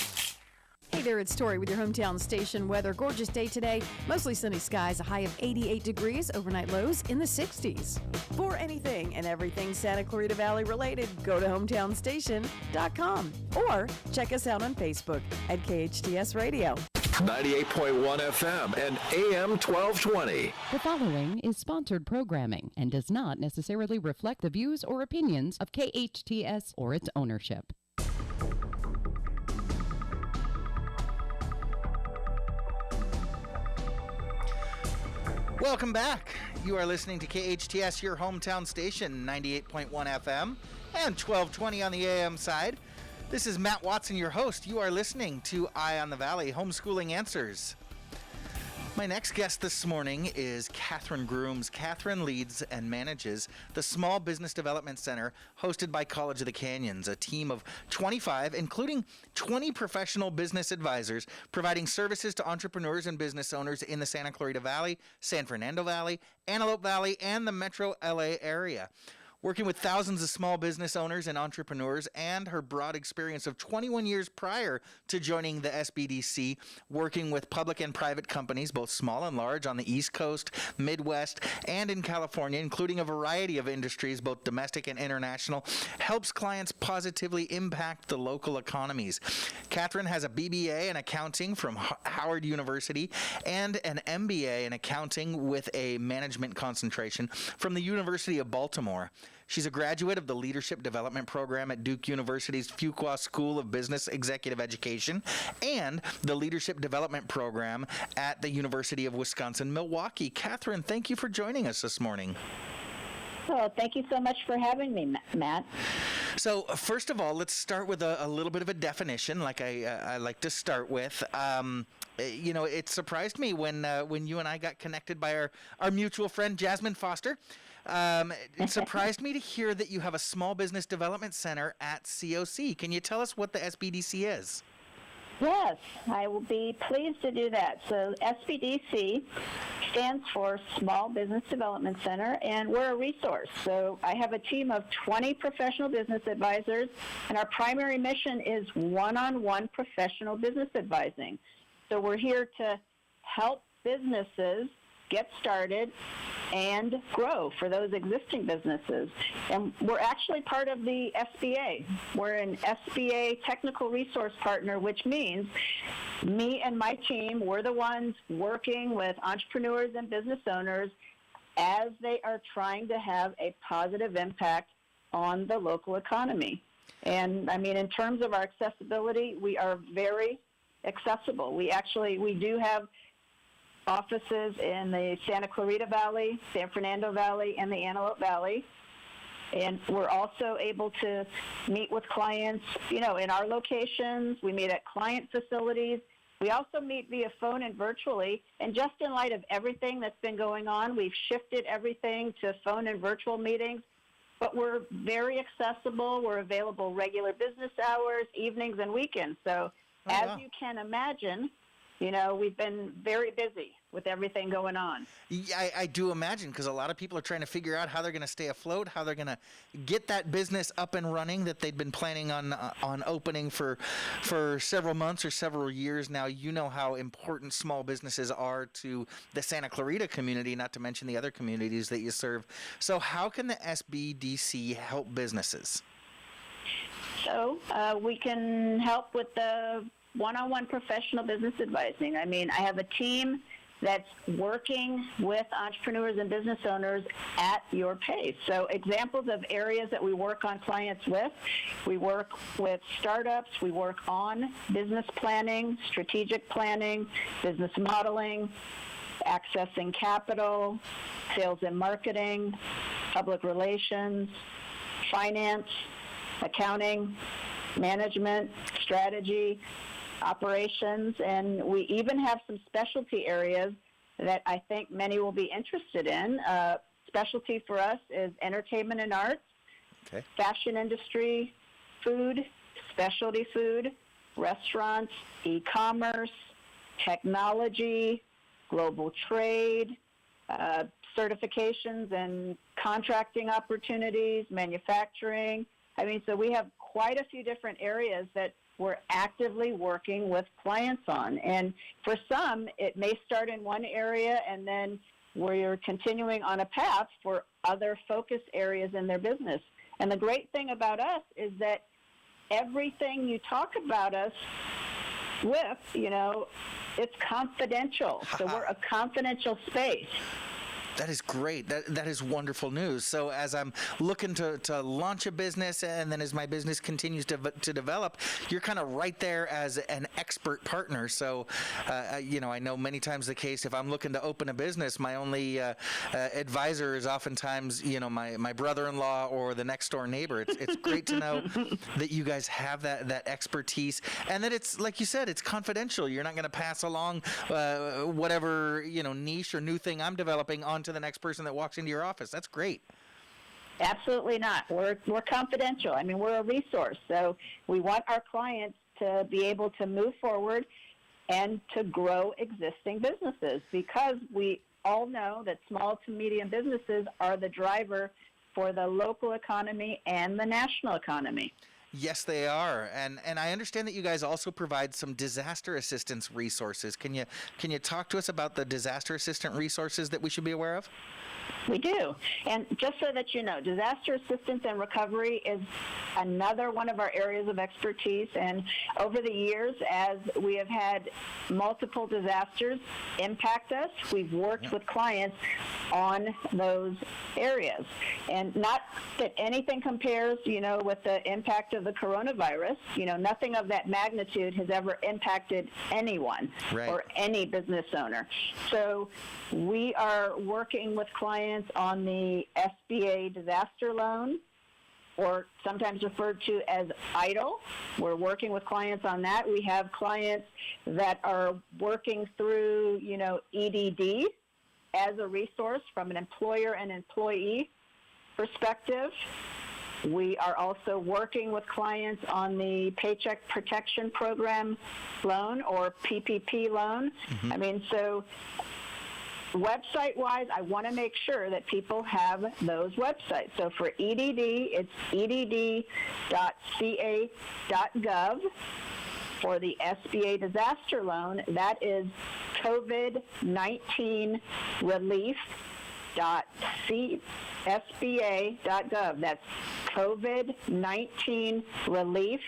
Hey there, it's Tori with your hometown station weather. Gorgeous day today. Mostly sunny skies, a high of 88 degrees, overnight lows in the 60s. For anything and everything Santa Clarita Valley related, go to hometownstation.com or check us out on Facebook at KHTS Radio. 98.1 FM and AM 1220. The following is sponsored programming and does not necessarily reflect the views or opinions of KHTS or its ownership. Welcome back. You are listening to KHTS, your hometown station, 98.1 FM and 1220 on the AM side. This is Matt Watson, your host. You are listening to Eye on the Valley, Homeschooling Answers. My next guest this morning is Kathryn Grooms. Kathryn leads and manages the Small Business Development Center hosted by College of the Canyons, a team of 25, including 20 professional business advisors, providing services to entrepreneurs and business owners in the Santa Clarita Valley, San Fernando Valley, Antelope Valley, and the Metro LA area. Working with thousands of small business owners and entrepreneurs, and her broad experience of 21 years prior to joining the SBDC, working with public and private companies, both small and large, on the East Coast, Midwest, and in California, including a variety of industries, both domestic and international, helps clients positively impact the local economies. Kathryn has a BBA in accounting from Howard University and an MBA in accounting with a management concentration from the University of Baltimore. She's a graduate of the Leadership Development Program at Duke University's Fuqua School of Business Executive Education and the Leadership Development Program at the University of Wisconsin-Milwaukee. Kathryn, thank you for joining us this morning. Oh, thank you so much for having me, Matt. So, first of all, let's start with a little bit of a definition, like I like to start with. You know, it surprised me when you and I got connected by our mutual friend, Jasmine Foster. It surprised me to hear that you have a small business development center at COC. Can you tell us what the SBDC is? Yes, I will be pleased to do that. So SBDC stands for Small Business Development Center, and we're a resource. So I have a team of 20 professional business advisors, and our primary mission is one-on-one professional business advising. So we're here to help businesses get started and grow for those existing businesses. And we're actually part of the SBA. We're an SBA technical resource partner, which means me and my team, we're the ones working with entrepreneurs and business owners as they are trying to have a positive impact on the local economy. And I mean, in terms of our accessibility, we are very accessible. We do have offices in the Santa Clarita Valley, San Fernando Valley, and the Antelope Valley. And we're also able to meet with clients, in our locations. We meet at client facilities. We also meet via phone and virtually. And just in light of everything that's been going on, we've shifted everything to phone and virtual meetings. But we're very accessible. We're available regular business hours, evenings, and weekends. So as you can imagine, we've been very busy with everything going on. Yeah, I do imagine, because a lot of people are trying to figure out how they're going to stay afloat, how they're going to get that business up and running that they've been planning on opening for several months or several years now. You know how important small businesses are to the Santa Clarita community, not to mention the other communities that you serve. So how can the SBDC help businesses? So we can help with the one-on-one professional business advising. I mean, I have a team that's working with entrepreneurs and business owners at your pace. So examples of areas that we work on clients with: we work with startups, we work on business planning, strategic planning, business modeling, accessing capital, sales and marketing, public relations, finance, accounting, management, strategy, operations, and we even have some specialty areas that I think many will be interested in. Specialty for us is entertainment and arts, fashion industry, food, specialty food, restaurants, e-commerce, technology, global trade, certifications and contracting opportunities, manufacturing. I mean, so we have quite a few different areas that we're actively working with clients on. And for some, it may start in one area, and then we're continuing on a path for other focus areas in their business. And the great thing about us is that everything you talk about us with, it's confidential. So we're a confidential space. That is great. That is wonderful news. So as I'm looking to launch a business, and then as my business continues to develop, you're kind of right there as an expert partner. So, I know many times the case, if I'm looking to open a business, my only advisor is oftentimes, my brother-in-law or the next door neighbor. It's great to know that you guys have that expertise, and that it's, like you said, it's confidential. You're not going to pass along whatever, niche or new thing I'm developing on to the next person that walks into your office. That's great. Absolutely not. We're confidential. I mean, we're a resource. So we want our clients to be able to move forward and to grow existing businesses, because we all know that small to medium businesses are the driver for the local economy and the national economy. Yes, they are, and I understand that you guys also provide some disaster assistance resources. Can you talk to us about the disaster assistance resources that we should be aware of? We do. And just so that you know, disaster assistance and recovery is another one of our areas of expertise. And over the years, as we have had multiple disasters impact us, we've worked with clients on those areas. And not that anything compares, with the impact of the coronavirus. Nothing of that magnitude has ever impacted anyone or any business owner. So we are working with clients on the Sba Disaster Loan, or sometimes referred to as EIDL. We're working with clients on that. We have clients that are working through, EDD as a resource from an employer and employee perspective. We are also working with clients on the Paycheck Protection Program loan, or PPP loan. I mean, so website-wise, I want to make sure that people have those websites. So for EDD, it's edd.ca.gov. For the Sba Disaster Loan, that is COVID-19relief.sba.gov. That's COVID-19relief,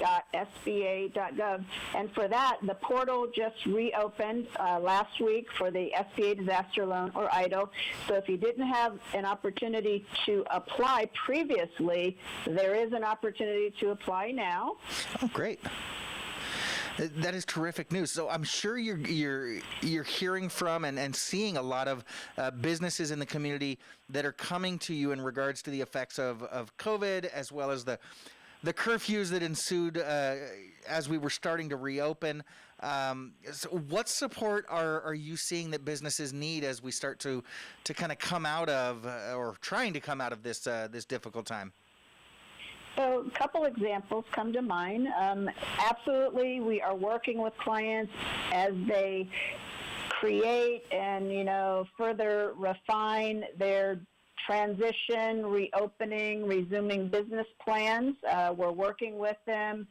www.sba.gov. And for that, the portal just reopened last week for the Sba Disaster Loan, or EIDL. So if you didn't have an opportunity to apply previously, there is an opportunity to apply now. Oh, great. That is terrific news. So I'm sure you're hearing from and seeing a lot of businesses in the community that are coming to you in regards to the effects of COVID, as well as the curfews that ensued as we were starting to reopen. So what support are you seeing that businesses need as we start to kind of come out of or trying to come out of this difficult time? So a couple examples come to mind. Absolutely, we are working with clients as they create and, further refine their transition, reopening, resuming business plans. We're working with them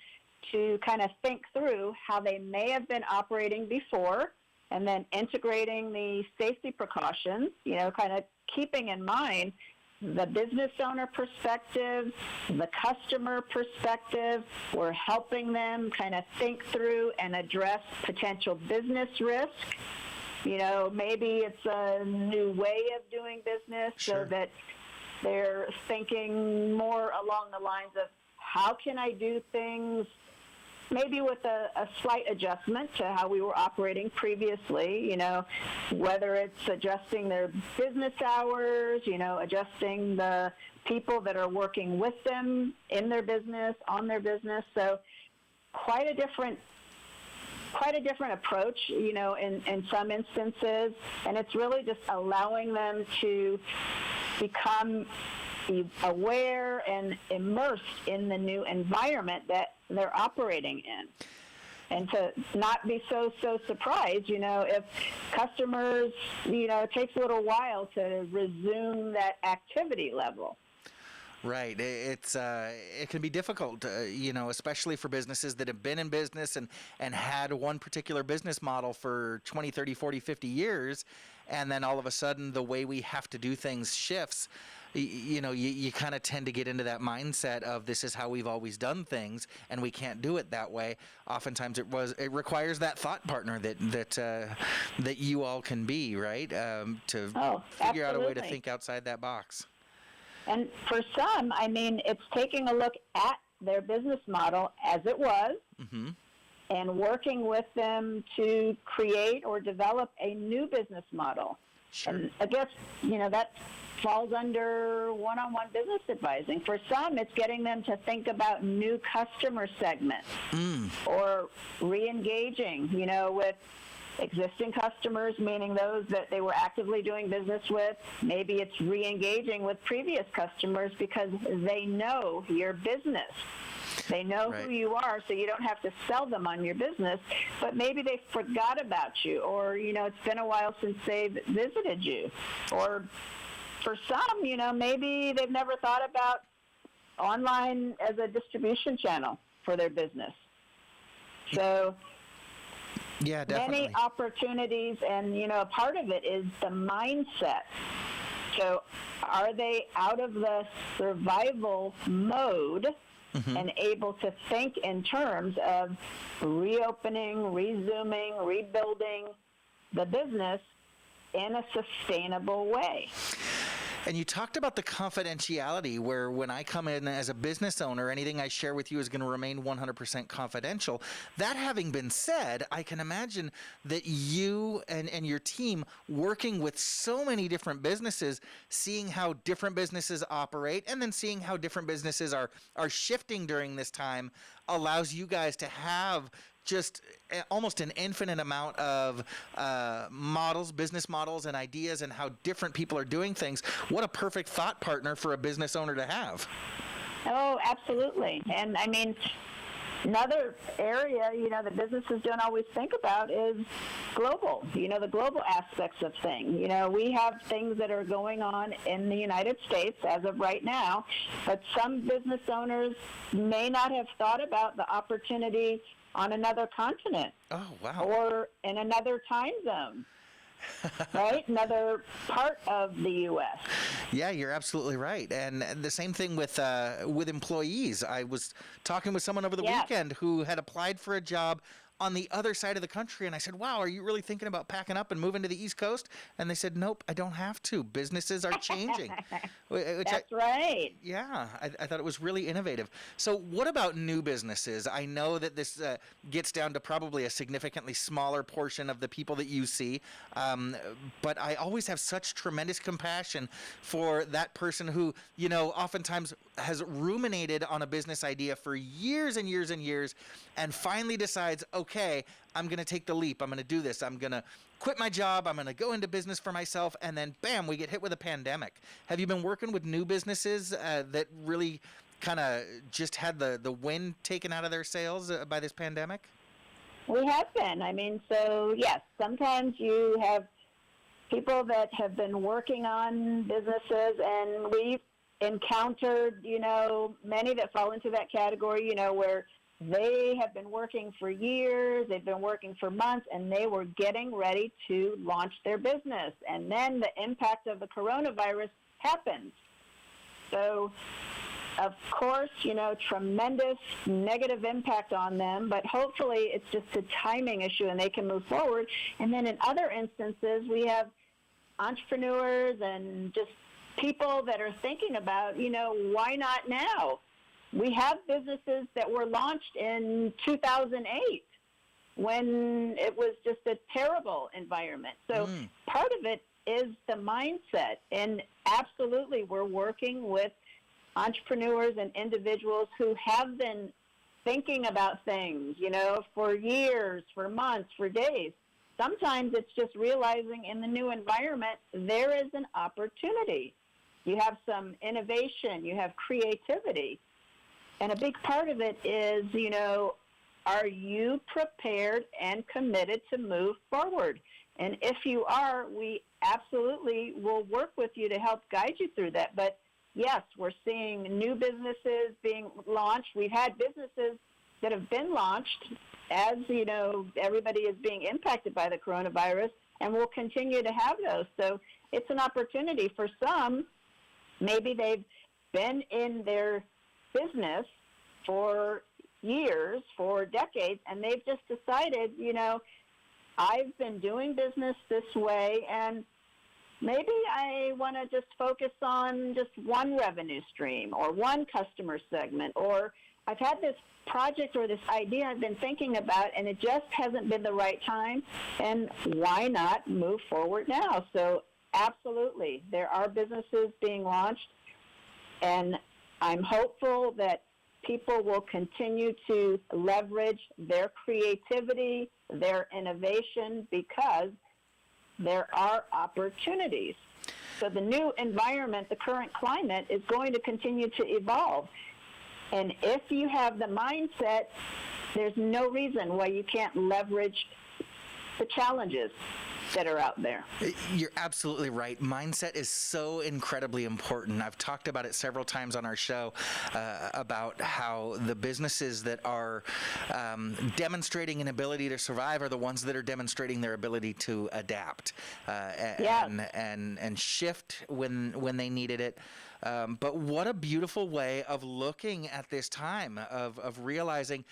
to kind of think through how they may have been operating before and then integrating the safety precautions, kind of keeping in mind the business owner perspective, the customer perspective. We're helping them kind of think through and address potential business risk. Maybe it's a new way of doing business, so that they're thinking more along the lines of how can I do things maybe with a slight adjustment to how we were operating previously, whether it's adjusting their business hours, adjusting the people that are working with them in their business, on their business. So quite a different approach, in some instances. And it's really just allowing them to become aware and immersed in the new environment that they're operating in, and to not be so surprised, if customers, it takes a little while to resume that activity level. Right. It can be difficult, especially for businesses that have been in business and had one particular business model for 20, 30, 40, 50 years, and then all of a sudden the way we have to do things shifts. You kind of tend to get into that mindset of this is how we've always done things, and we can't do it that way. Oftentimes, it requires that thought partner that you all can be, right? To figure out a way to think outside that box. And for some, it's taking a look at their business model as it was, and working with them to create or develop a new business model. Sure. And I guess that falls under one-on-one business advising. For some, it's getting them to think about new customer segments or re-engaging, with existing customers, meaning those that they were actively doing business with. Maybe it's re-engaging with previous customers because they know your business. They know who you are, so you don't have to sell them on your business, but maybe they forgot about you, or, it's been a while since they've visited you. Or for some, maybe they've never thought about online as a distribution channel for their business. So yeah, definitely. Many opportunities, and, part of it is the mindset. So are they out of the survival mode and able to think in terms of reopening, resuming, rebuilding the business in a sustainable way? And you talked about the confidentiality, where when I come in as a business owner, anything I share with you is going to remain 100% confidential. That having been said, I can imagine that you and your team working with so many different businesses, seeing how different businesses operate, and then seeing how different businesses are shifting during this time, allows you guys to have just almost an infinite amount of business models and ideas, and how different people are doing things. What a perfect thought partner for a business owner to have. Oh, absolutely. And another area, that businesses don't always think about is global, the global aspects of things. We have things that are going on in the United States as of right now, but some business owners may not have thought about the opportunity on another continent. Oh, wow. Or in another time zone. right? Another part of the U.S. Yeah, you're absolutely right. And the same thing with employees. I was talking with someone over the weekend who had applied for a job on the other side of the country, and I said, wow, are you really thinking about packing up and moving to the East Coast? And they said, nope, I don't have to. Businesses are changing. That's right. Yeah, I thought it was really innovative. So what about new businesses? I know that this gets down to probably a significantly smaller portion of the people that you see, but I always have such tremendous compassion for that person who, oftentimes has ruminated on a business idea for years and years and years, and finally decides, okay, I'm going to take the leap. I'm going to do this. I'm going to quit my job. I'm going to go into business for myself. And then, bam, we get hit with a pandemic. Have you been working with new businesses that really kind of just had the wind taken out of their sails by this pandemic? We have been. I mean, so, yes, sometimes you have people that have been working on businesses, and we've encountered, many that fall into that category, where they have been working for years, they've been working for months, and they were getting ready to launch their business. And then the impact of the coronavirus happens. So, of course, tremendous negative impact on them, but hopefully it's just a timing issue and they can move forward. And then in other instances, we have entrepreneurs and just people that are thinking about, why not now? We have businesses that were launched in 2008 when it was just a terrible environment. So part of it is the mindset. And absolutely, we're working with entrepreneurs and individuals who have been thinking about things, for years, for months, for days. Sometimes it's just realizing in the new environment there is an opportunity. You have some innovation, you have creativity. And a big part of it is, are you prepared and committed to move forward? And if you are, we absolutely will work with you to help guide you through that. But yes, we're seeing new businesses being launched. We've had businesses that have been launched as, everybody is being impacted by the coronavirus, and we'll continue to have those. So it's an opportunity for some. Maybe they've been in their business for years, for decades, and they've just decided, I've been doing business this way, and maybe I want to just focus on just one revenue stream or one customer segment, or I've had this project or this idea I've been thinking about, and it just hasn't been the right time, and why not move forward now? So absolutely, there are businesses being launched, and I'm hopeful that people will continue to leverage their creativity, their innovation, because there are opportunities. So the new environment, the current climate, is going to continue to evolve. And if you have the mindset, there's no reason why you can't leverage the challenges that are out there. You're absolutely right. Mindset is so incredibly important. I've talked about it several times on our show about how the businesses that are demonstrating an ability to survive are the ones that are demonstrating their ability to adapt and shift when they needed it. But what a beautiful way of looking at this time, of realizing,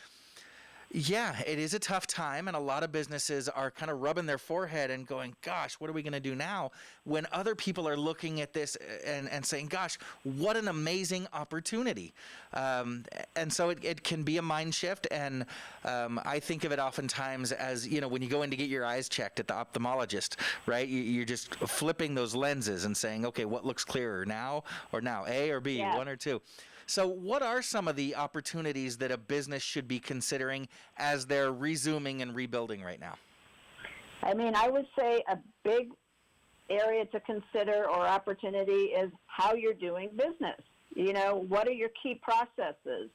yeah, it is a tough time, and a lot of businesses are kind of rubbing their forehead and going, gosh, what are we going to do now? When other people are looking at this and saying, gosh, what an amazing opportunity. And so it can be a mind shift, and I think of it oftentimes as, when you go in to get your eyes checked at the ophthalmologist, right? You're just flipping those lenses and saying, okay, what looks clearer, now or now, A or B, one or two? So what are some of the opportunities that a business should be considering as they're resuming and rebuilding right now? I mean, I would say a big area to consider or opportunity is how you're doing business. What are your key processes?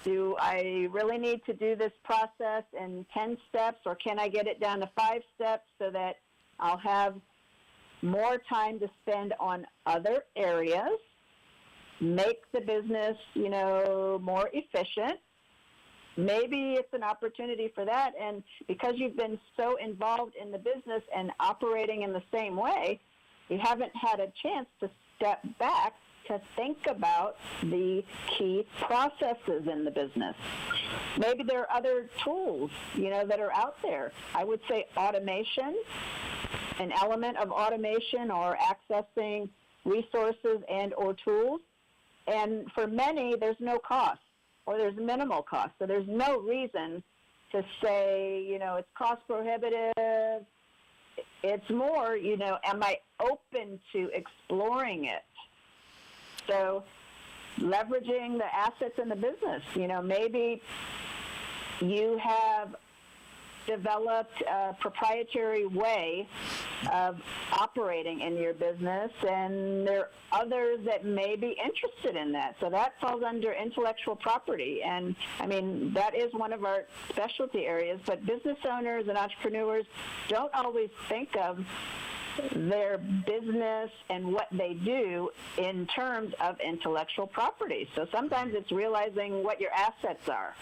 Do I really need to do this process in 10 steps, or can I get it down to 5 steps so that I'll have more time to spend on other areas? Make the business, more efficient. maybe it's an opportunity for that. And because you've been so involved in the business and operating in the same way, you haven't had a chance to step back to think about the key processes in the business. Maybe there are other tools, that are out there. I would say automation, an element of automation or accessing resources and or tools. And for many, there's no cost or there's minimal cost. So there's no reason to say, it's cost prohibitive. It's more, am I open to exploring it? So leveraging the assets in the business, maybe you have developed a proprietary way of operating in your business, and there are others that may be interested in that. So that falls under intellectual property. And, that is one of our specialty areas. But business owners and entrepreneurs don't always think of their business and what they do in terms of intellectual property. So sometimes it's realizing what your assets are.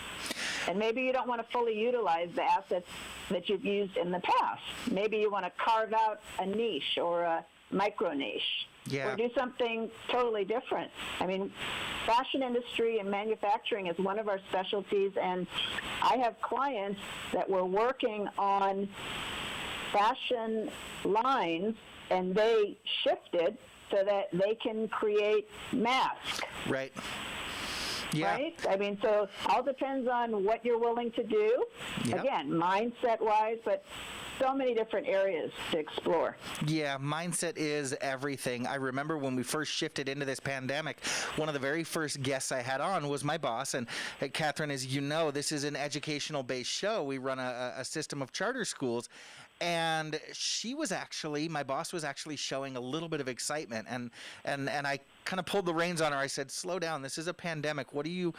And maybe you don't want to fully utilize the assets that you've used in the past. Maybe you want to carve out a niche or a micro niche. Yeah. Or do something totally different. Fashion industry and manufacturing is one of our specialties, and I have clients that were working on fashion lines, and they shifted so that they can create masks. Right. Yeah. Right? So all depends on what you're willing to do. Yep. Again, mindset-wise, but so many different areas to explore. Yeah, mindset is everything. I remember when we first shifted into this pandemic, one of the very first guests I had on was my boss. And Kathryn, as you know, this is an educational-based show. We run a system of charter schools. And my boss was actually showing a little bit of excitement, and I kind of pulled the reins on her. I said, "Slow down. This is a pandemic. What are you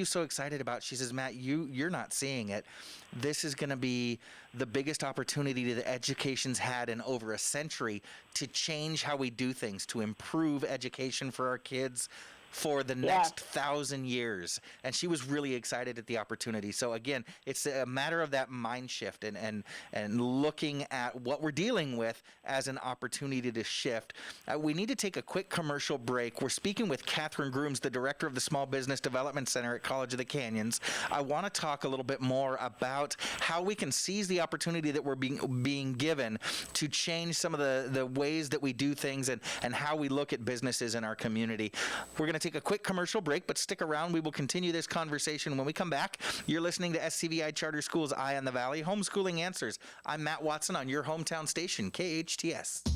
so excited about?" She says, "Matt, you're not seeing it. This is going to be the biggest opportunity that education's had in over a century to change how we do things, to improve education for our kids for the next 1,000 years." And she was really excited at the opportunity. So again, it's a matter of that mind shift and looking at what we're dealing with as an opportunity to shift. We need to take a quick commercial break. We're speaking with Kathryn Grooms, the director of the Small Business Development Center at College of the Canyons. I want to talk a little bit more about how we can seize the opportunity that we're being given to change some of the ways that we do things and how we look at businesses in our community. We're going to take a quick commercial break, but stick around. We will continue this conversation when we come back. You're listening to SCVI Charter Schools Eye on the Valley, Homeschooling Answers. I'm Matt Watson on your hometown station, KHTS.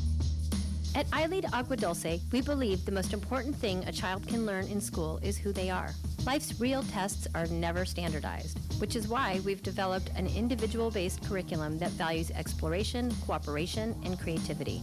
At iLead Agua Dulce, we believe the most important thing a child can learn in school is who they are. Life's real tests are never standardized, which is why we've developed an individual-based curriculum that values exploration, cooperation, and creativity.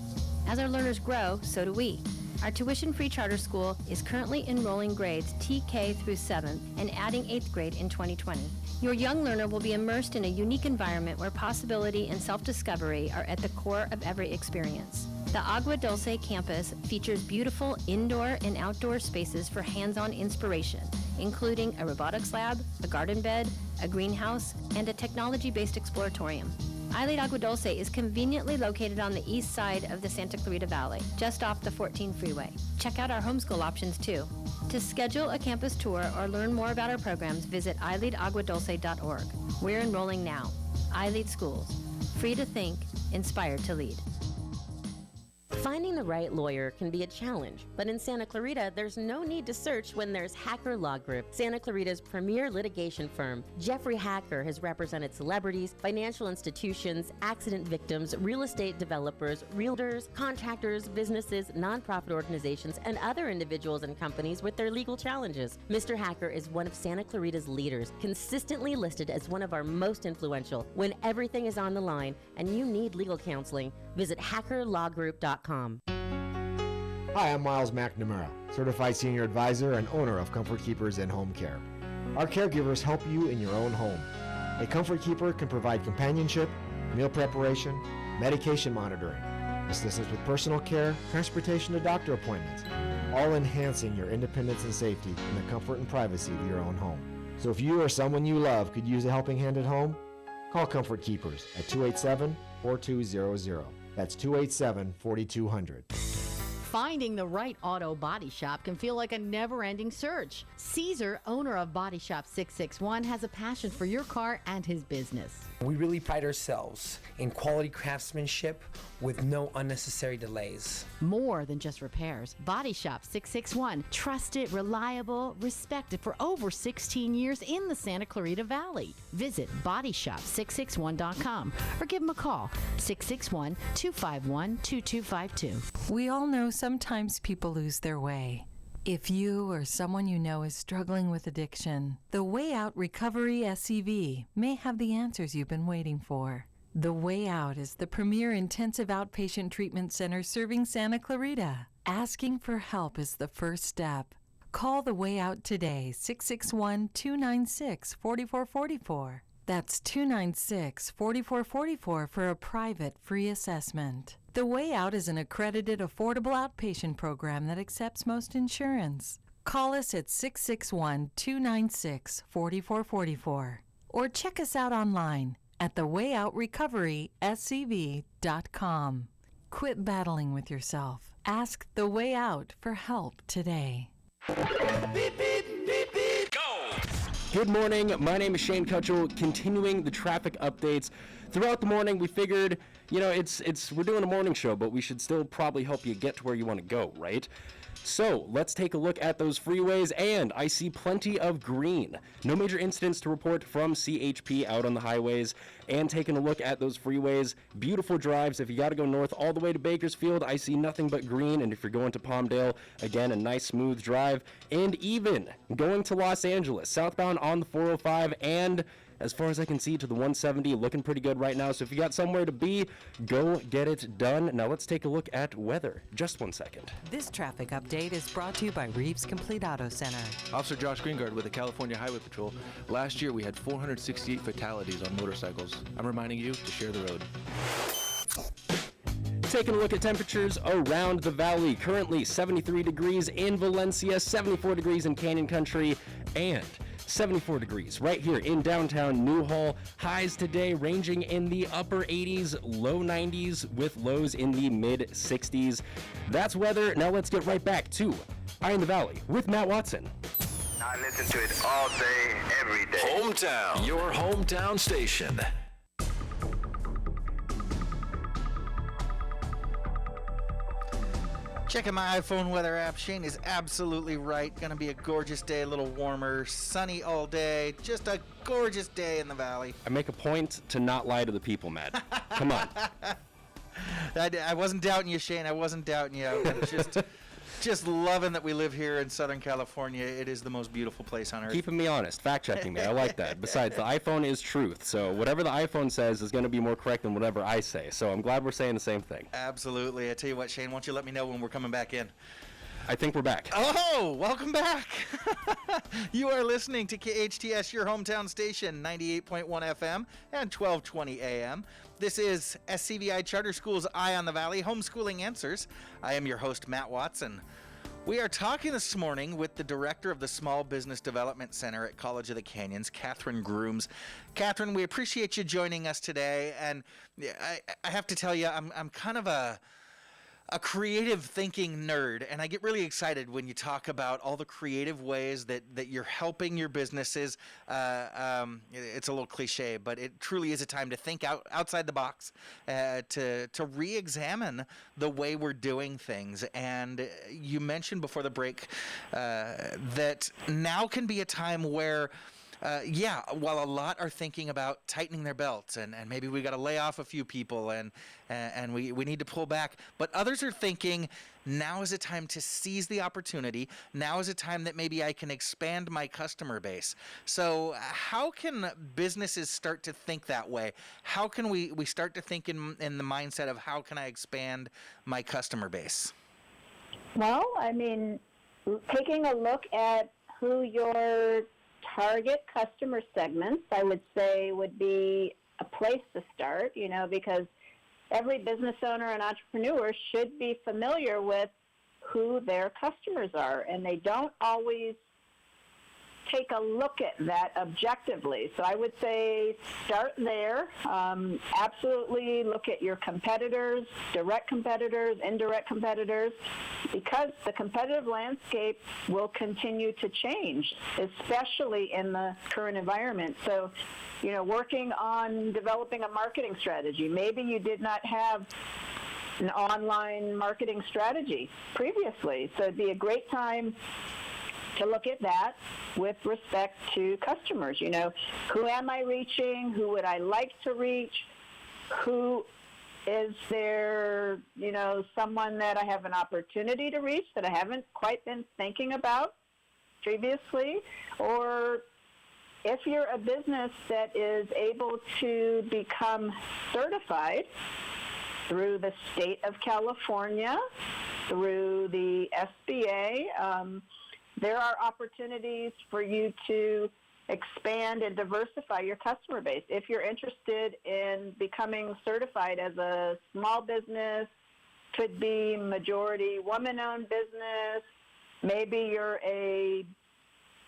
As our learners grow, so do we. Our tuition-free charter school is currently enrolling grades TK through 7th and adding 8th grade in 2020. Your young learner will be immersed in a unique environment where possibility and self-discovery are at the core of every experience. The Agua Dulce campus features beautiful indoor and outdoor spaces for hands-on inspiration, including a robotics lab, a garden bed, a greenhouse, and a technology-based exploratorium. iLead Agua Dulce is conveniently located on the east side of the Santa Clarita Valley, just off the 14 freeway. Check out our homeschool options too. To schedule a campus tour or learn more about our programs, visit iLeadAguaDulce.org. We're enrolling now. iLead Schools. Free to think, inspired to lead. Finding the right lawyer can be a challenge, but in Santa Clarita, there's no need to search when there's Hacker Law Group, Santa Clarita's premier litigation firm. Jeffrey Hacker has represented celebrities, financial institutions, accident victims, real estate developers, realtors, contractors, businesses, nonprofit organizations, and other individuals and companies with their legal challenges. Mr. Hacker is one of Santa Clarita's leaders, consistently listed as one of our most influential. When everything is on the line and you need legal counseling, visit hackerlawgroup.com. Hi, I'm Miles McNamara, Certified Senior Advisor and owner of Comfort Keepers and Home Care. Our caregivers help you in your own home. A Comfort Keeper can provide companionship, meal preparation, medication monitoring, assistance with personal care, transportation to doctor appointments, all enhancing your independence and safety in the comfort and privacy of your own home. So if you or someone you love could use a helping hand at home, call Comfort Keepers at 287-4200. That's 287-4200. Finding the right auto body shop can feel like a never-ending search. Caesar, owner of Body Shop 661, has a passion for your car and his business. We really pride ourselves in quality craftsmanship with no unnecessary delays. More than just repairs, Body Shop 661, trusted, reliable, respected for over 16 years in the Santa Clarita Valley. Visit bodyshop661.com or give them a call, 661-251-2252. We all know sometimes people lose their way. If you or someone you know is struggling with addiction, the Way Out Recovery SCV may have the answers you've been waiting for. The Way Out is the premier intensive outpatient treatment center serving Santa Clarita. Asking for help is the first step. Call The Way Out today, 661-296-4444. That's 296-4444 for a private free assessment. The Way Out is an accredited, affordable outpatient program that accepts most insurance. Call us at 661-296-4444 or check us out online at thewayOutRecoveryscv.com. Quit battling with yourself. Ask The Way Out for help today. Beep, beep, beep, beep. Go! Good morning. My name is Shane Cutchell, continuing the traffic updates. Throughout the morning, we figured, we're doing a morning show, but we should still probably help you get to where you want to go, right? So let's take a look at those freeways, and I see plenty of green. No major incidents to report from CHP out on the highways, and taking a look at those freeways, beautiful drives. If you got to go north all the way to Bakersfield, I see nothing but green, and if you're going to Palmdale, again, a nice smooth drive, and even going to Los Angeles, southbound on the 405, and as far as I can see, to the 170, looking pretty good right now. So if you got somewhere to be, go get it done. Now let's take a look at weather. Just 1 second. This traffic update is brought to you by Reeves Complete Auto Center. Officer Josh Greengard with the California Highway Patrol. Last year we had 468 fatalities on motorcycles. I'm reminding you to share the road. Taking a look at temperatures around the valley. Currently 73 degrees in Valencia, 74 degrees in Canyon Country, and 74 degrees right here in downtown Newhall. Highs today ranging in the upper 80s, low 90s, with lows in the mid 60s. That's weather. Now let's get right back to Eye in the Valley with Matt Watson. I listen to it all day, every day. Hometown, your hometown station. Checking my iPhone weather app. Shane is absolutely right. Going to be a gorgeous day, a little warmer, sunny all day. Just a gorgeous day in the valley. I make a point to not lie to the people, Matt. Come on. I wasn't doubting you, Shane. I wasn't doubting you. I'm just loving that we live here in Southern California. It is the most beautiful place on earth. Keeping me honest, fact-checking me. I like that. Besides, the iPhone is truth, so whatever the iPhone says is going to be more correct than whatever I say. So I'm glad we're saying the same thing. Absolutely. I tell you what, Shane, why don't you let me know when we're coming back in? I think we're back. Oh, welcome back. You are listening to KHTS, your hometown station, 98.1 FM and 1220 AM. This is SCVI Charter School's Eye on the Valley, Homeschooling Answers. I am your host, Matt Watson. We are talking this morning with the director of the Small Business Development Center at College of the Canyons, Kathryn Grooms. Kathryn, we appreciate you joining us today. And I have to tell you, I'm kind of a creative thinking nerd, and I get really excited when you talk about all the creative ways that you're helping your businesses. It's a little cliche, but it truly is a time to think outside the box, to re-examine the way we're doing things. And you mentioned before the break that now can be a time where while a lot are thinking about tightening their belts and maybe we got to lay off a few people and we need to pull back, but others are thinking now is a time to seize the opportunity. Now is a time that maybe I can expand my customer base. So how can businesses start to think that way? How can we start to think in the mindset of how can I expand my customer base? Well, I mean, taking a look at who your target customer segments, I would say, would be a place to start, because every business owner and entrepreneur should be familiar with who their customers are, and they don't always take a look at that objectively. So I would say start there. Absolutely look at your competitors, direct competitors, indirect competitors, because the competitive landscape will continue to change, especially in the current environment. So, working on developing a marketing strategy. Maybe you did not have an online marketing strategy previously, so it'd be a great time to look at that with respect to customers. Who am I reaching? Who would I like to reach? Who is there, someone that I have an opportunity to reach that I haven't quite been thinking about previously? Or if you're a business that is able to become certified through the state of California, through the SBA, there are opportunities for you to expand and diversify your customer base. If you're interested in becoming certified as a small business, could be majority woman-owned business, maybe you're a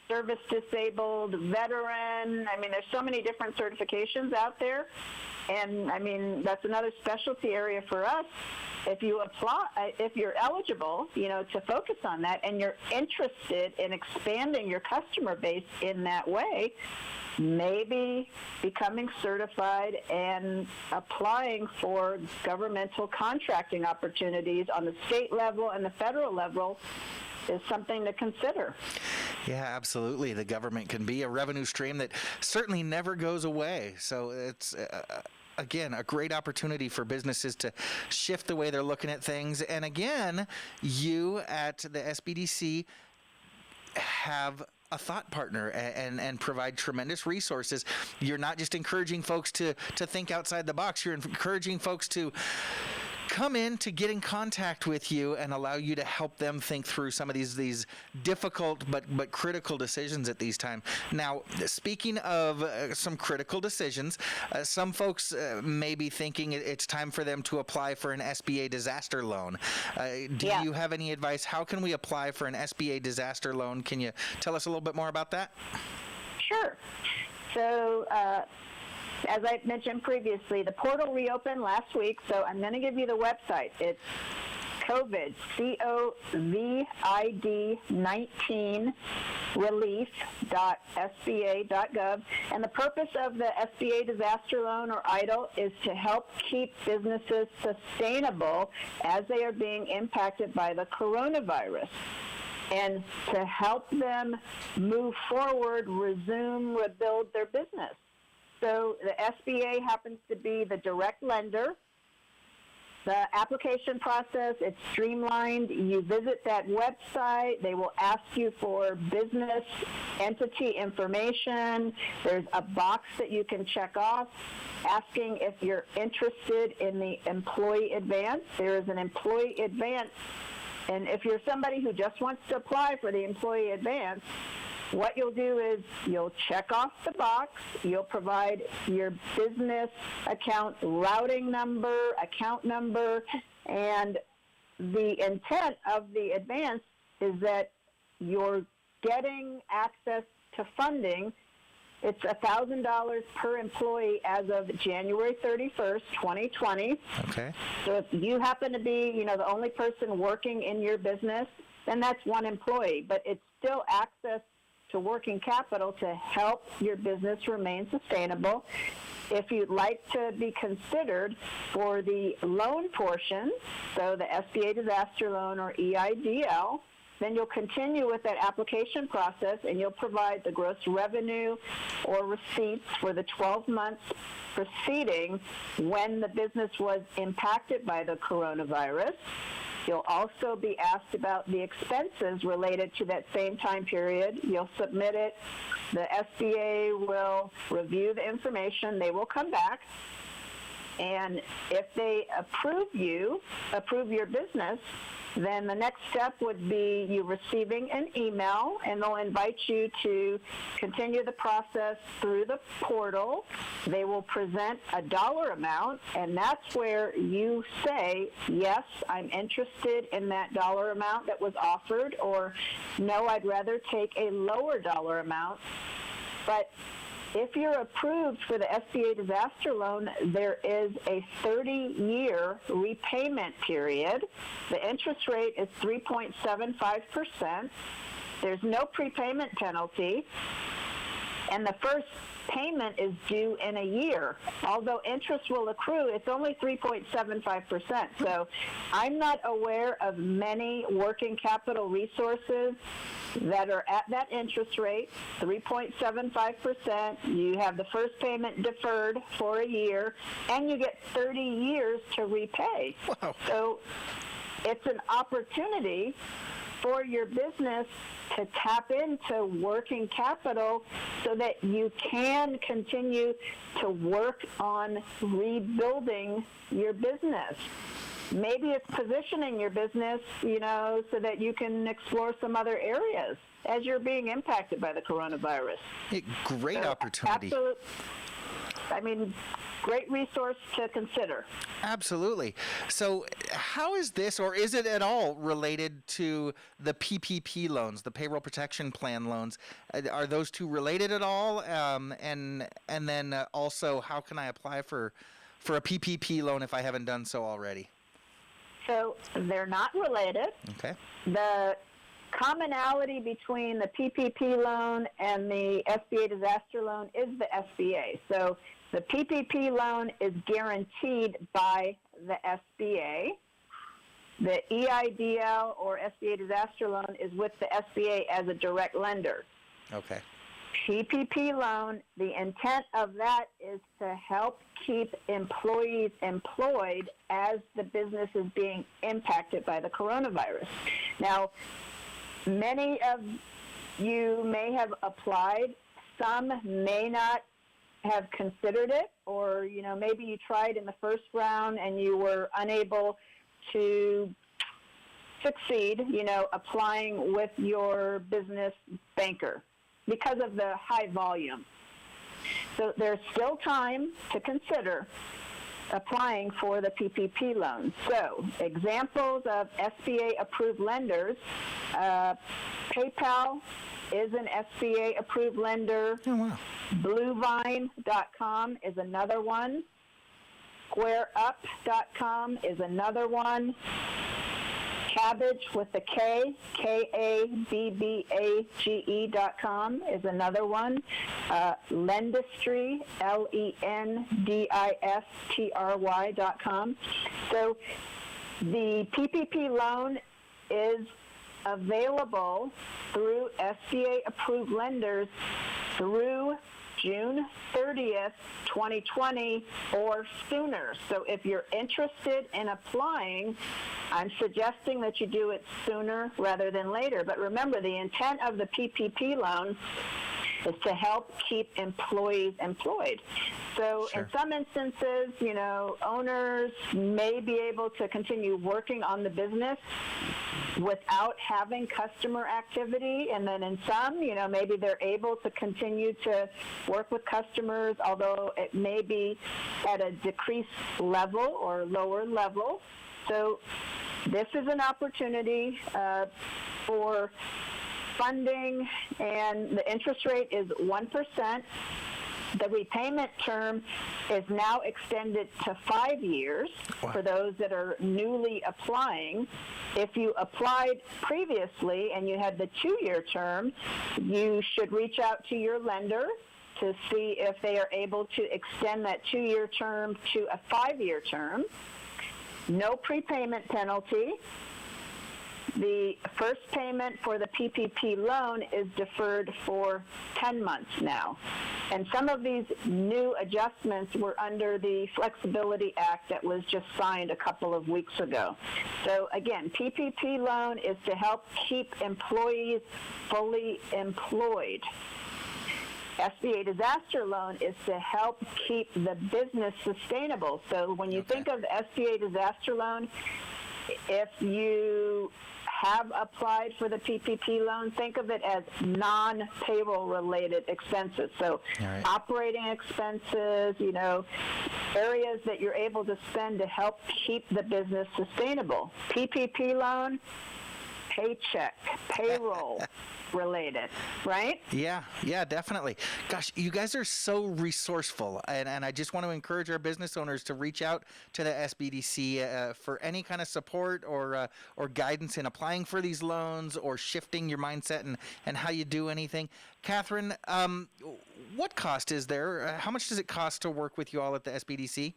service-disabled veteran. There's so many different certifications out there. And, that's another specialty area for us. If you apply, if you're eligible, to focus on that, and you're interested in expanding your customer base in that way, maybe becoming certified and applying for governmental contracting opportunities on the state level and the federal level is something to consider. Yeah, absolutely. The government can be a revenue stream that certainly never goes away. So it's again, a great opportunity for businesses to shift the way they're looking at things. And again, you at the SBDC have a thought partner and provide tremendous resources. You're not just encouraging folks to think outside the box. You're encouraging folks to come in to get in contact with you and allow you to help them think through some of these difficult but critical decisions at these times. Now, speaking of some critical decisions, some folks may be thinking it's time for them to apply for an Sba Disaster Loan. Do you have any advice? How can we apply for an Sba Disaster Loan? Can you tell us a little bit more about that? Sure. So, as I mentioned previously, the portal reopened last week, so I'm going to give you the website. It's COVID, COVID-19 relief.sba.gov. And the purpose of the Sba Disaster Loan, or EIDL, is to help keep businesses sustainable as they are being impacted by the coronavirus, and to help them move forward, rebuild their business. So the SBA happens to be the direct lender. The application process, it's streamlined. You visit that website. They will ask you for business entity information. There's a box that you can check off asking if you're interested in the employee advance. There is an employee advance. And if you're somebody who just wants to apply for the employee advance, what you'll do is you'll check off the box, you'll provide your business account routing number, account number, and the intent of the advance is that you're getting access to funding. It's $1,000 per employee as of January 31st, 2020. Okay. So if you happen to be, the only person working in your business, then that's one employee, but it's still access to working capital to help your business remain sustainable. If you'd like to be considered for the loan portion, so the Sba Disaster Loan, or EIDL, then you'll continue with that application process, and you'll provide the gross revenue or receipts for the 12 months preceding when the business was impacted by the coronavirus. You'll also be asked about the expenses related to that same time period. You'll submit it. The SBA will review the information. They will come back, And if they approve your business, then the next step would be you receiving an email, and they'll invite you to continue the process through the portal. They will present a dollar amount, and that's where you say, yes, I'm interested in that dollar amount that was offered, or no, I'd rather take a lower dollar amount. But if you're approved for the Sba Disaster Loan, there is a 30-year repayment period. The interest rate is 3.75%. There's no prepayment penalty, and the first payment is due in a year. Although interest will accrue, it's only 3.75%. So I'm not aware of many working capital resources that are at that interest rate, 3.75%. You have the first payment deferred for a year, and you get 30 years to repay. Wow. So it's an opportunity for your business to tap into working capital so that you can continue to work on rebuilding your business. Maybe it's positioning your business, so that you can explore some other areas as you're being impacted by the coronavirus. Great opportunity. Absolutely. Great resource to consider. Absolutely. So how is this, or is it at all related to the PPP loans, the Payroll Protection Plan loans? Are those two related at all? And then also, how can I apply for a PPP loan if I haven't done so already? So they're not related. Okay. The commonality between the PPP loan and the Sba Disaster Loan is the SBA. So the PPP loan is guaranteed by the SBA. The EIDL or Sba Disaster Loan is with the SBA as a direct lender. Okay. PPP loan, the intent of that is to help keep employees employed as the business is being impacted by the coronavirus. Now, many of you may have applied. Some may not have considered it, or maybe you tried in the first round and you were unable to succeed, applying with your business banker because of the high volume. So there's still time to consider applying for the PPP loan. So examples of SBA-approved lenders, PayPal is an SBA-approved lender. Oh, wow. Bluevine.com is another one. SquareUp.com is another one. Cabbage with the K, Kabbage.com is another one. Lendistry, Lendistry.com. So the PPP loan is available through SBA-approved lenders through June 30th, 2020 or sooner. So if you're interested in applying, I'm suggesting that you do it sooner rather than later. But remember, the intent of the PPP loan is to help keep employees employed. So in some instances, owners may be able to continue working on the business without having customer activity. And then in some, maybe they're able to continue to work with customers, although it may be at a decreased level or lower level. So this is an opportunity for funding, and the interest rate is 1%. The repayment term is now extended to 5 years for those that are newly applying. If you applied previously and you had the 2-year term, you should reach out to your lender to see if they are able to extend that 2-year term to a 5-year term. No prepayment penalty. The first payment for the PPP loan is deferred for 10 months now. And some of these new adjustments were under the Flexibility Act that was just signed a couple of weeks ago. So again, PPP loan is to help keep employees fully employed. SBA Disaster Loan is to help keep the business sustainable. So when you think of SBA Disaster Loan, if you have applied for the PPP loan, think of it as non-payroll related expenses. So operating expenses, areas that you're able to spend to help keep the business sustainable. PPP loan, paycheck, payroll related, right? Yeah, definitely. Gosh, you guys are so resourceful, and I just want to encourage our business owners to reach out to the SBDC for any kind of support or guidance in applying for these loans or shifting your mindset and how you do anything. Kathryn, what cost is there? How much does it cost to work with you all at the SBDC?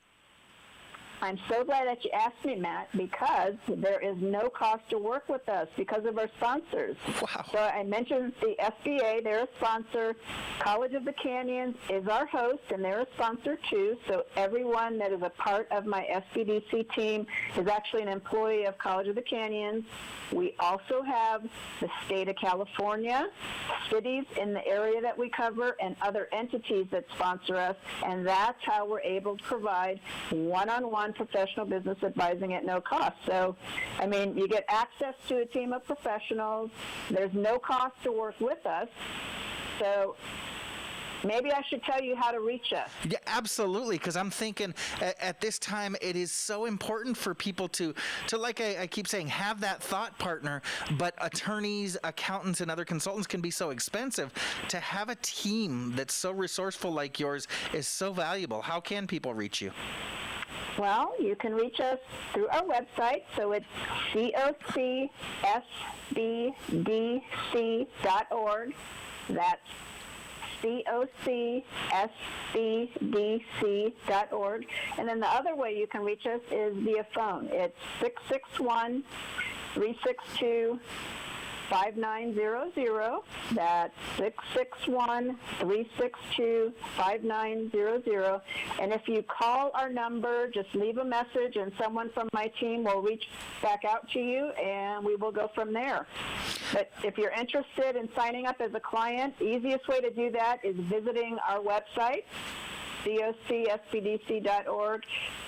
I'm so glad that you asked me, Matt, because there is no cost to work with us because of our sponsors. Wow. So I mentioned the SBA, they're a sponsor. College of the Canyons is our host, and they're a sponsor too. So everyone that is a part of my SBDC team is actually an employee of College of the Canyons. We also have the state of California, cities in the area that we cover, and other entities that sponsor us, and that's how we're able to provide one-on-one professional business advising at no cost. So, you get access to a team of professionals. There's no cost to work with us. So maybe I should tell you how to reach us. Yeah, absolutely, because I'm thinking at this time it is so important for people to like I keep saying, have that thought partner, but attorneys, accountants, and other consultants can be so expensive. To have a team that's so resourceful like yours is so valuable. How can people reach you? Well, you can reach us through our website, so it's COCSBDC.org. That's COCSBDC.org. And then the other way you can reach us is via phone. It's 661-362-5900. That's 661-362-5900. And if you call our number, just leave a message and someone from my team will reach back out to you and we will go from there. But if you're interested in signing up as a client, the easiest way to do that is visiting our website, COCSBDC.org,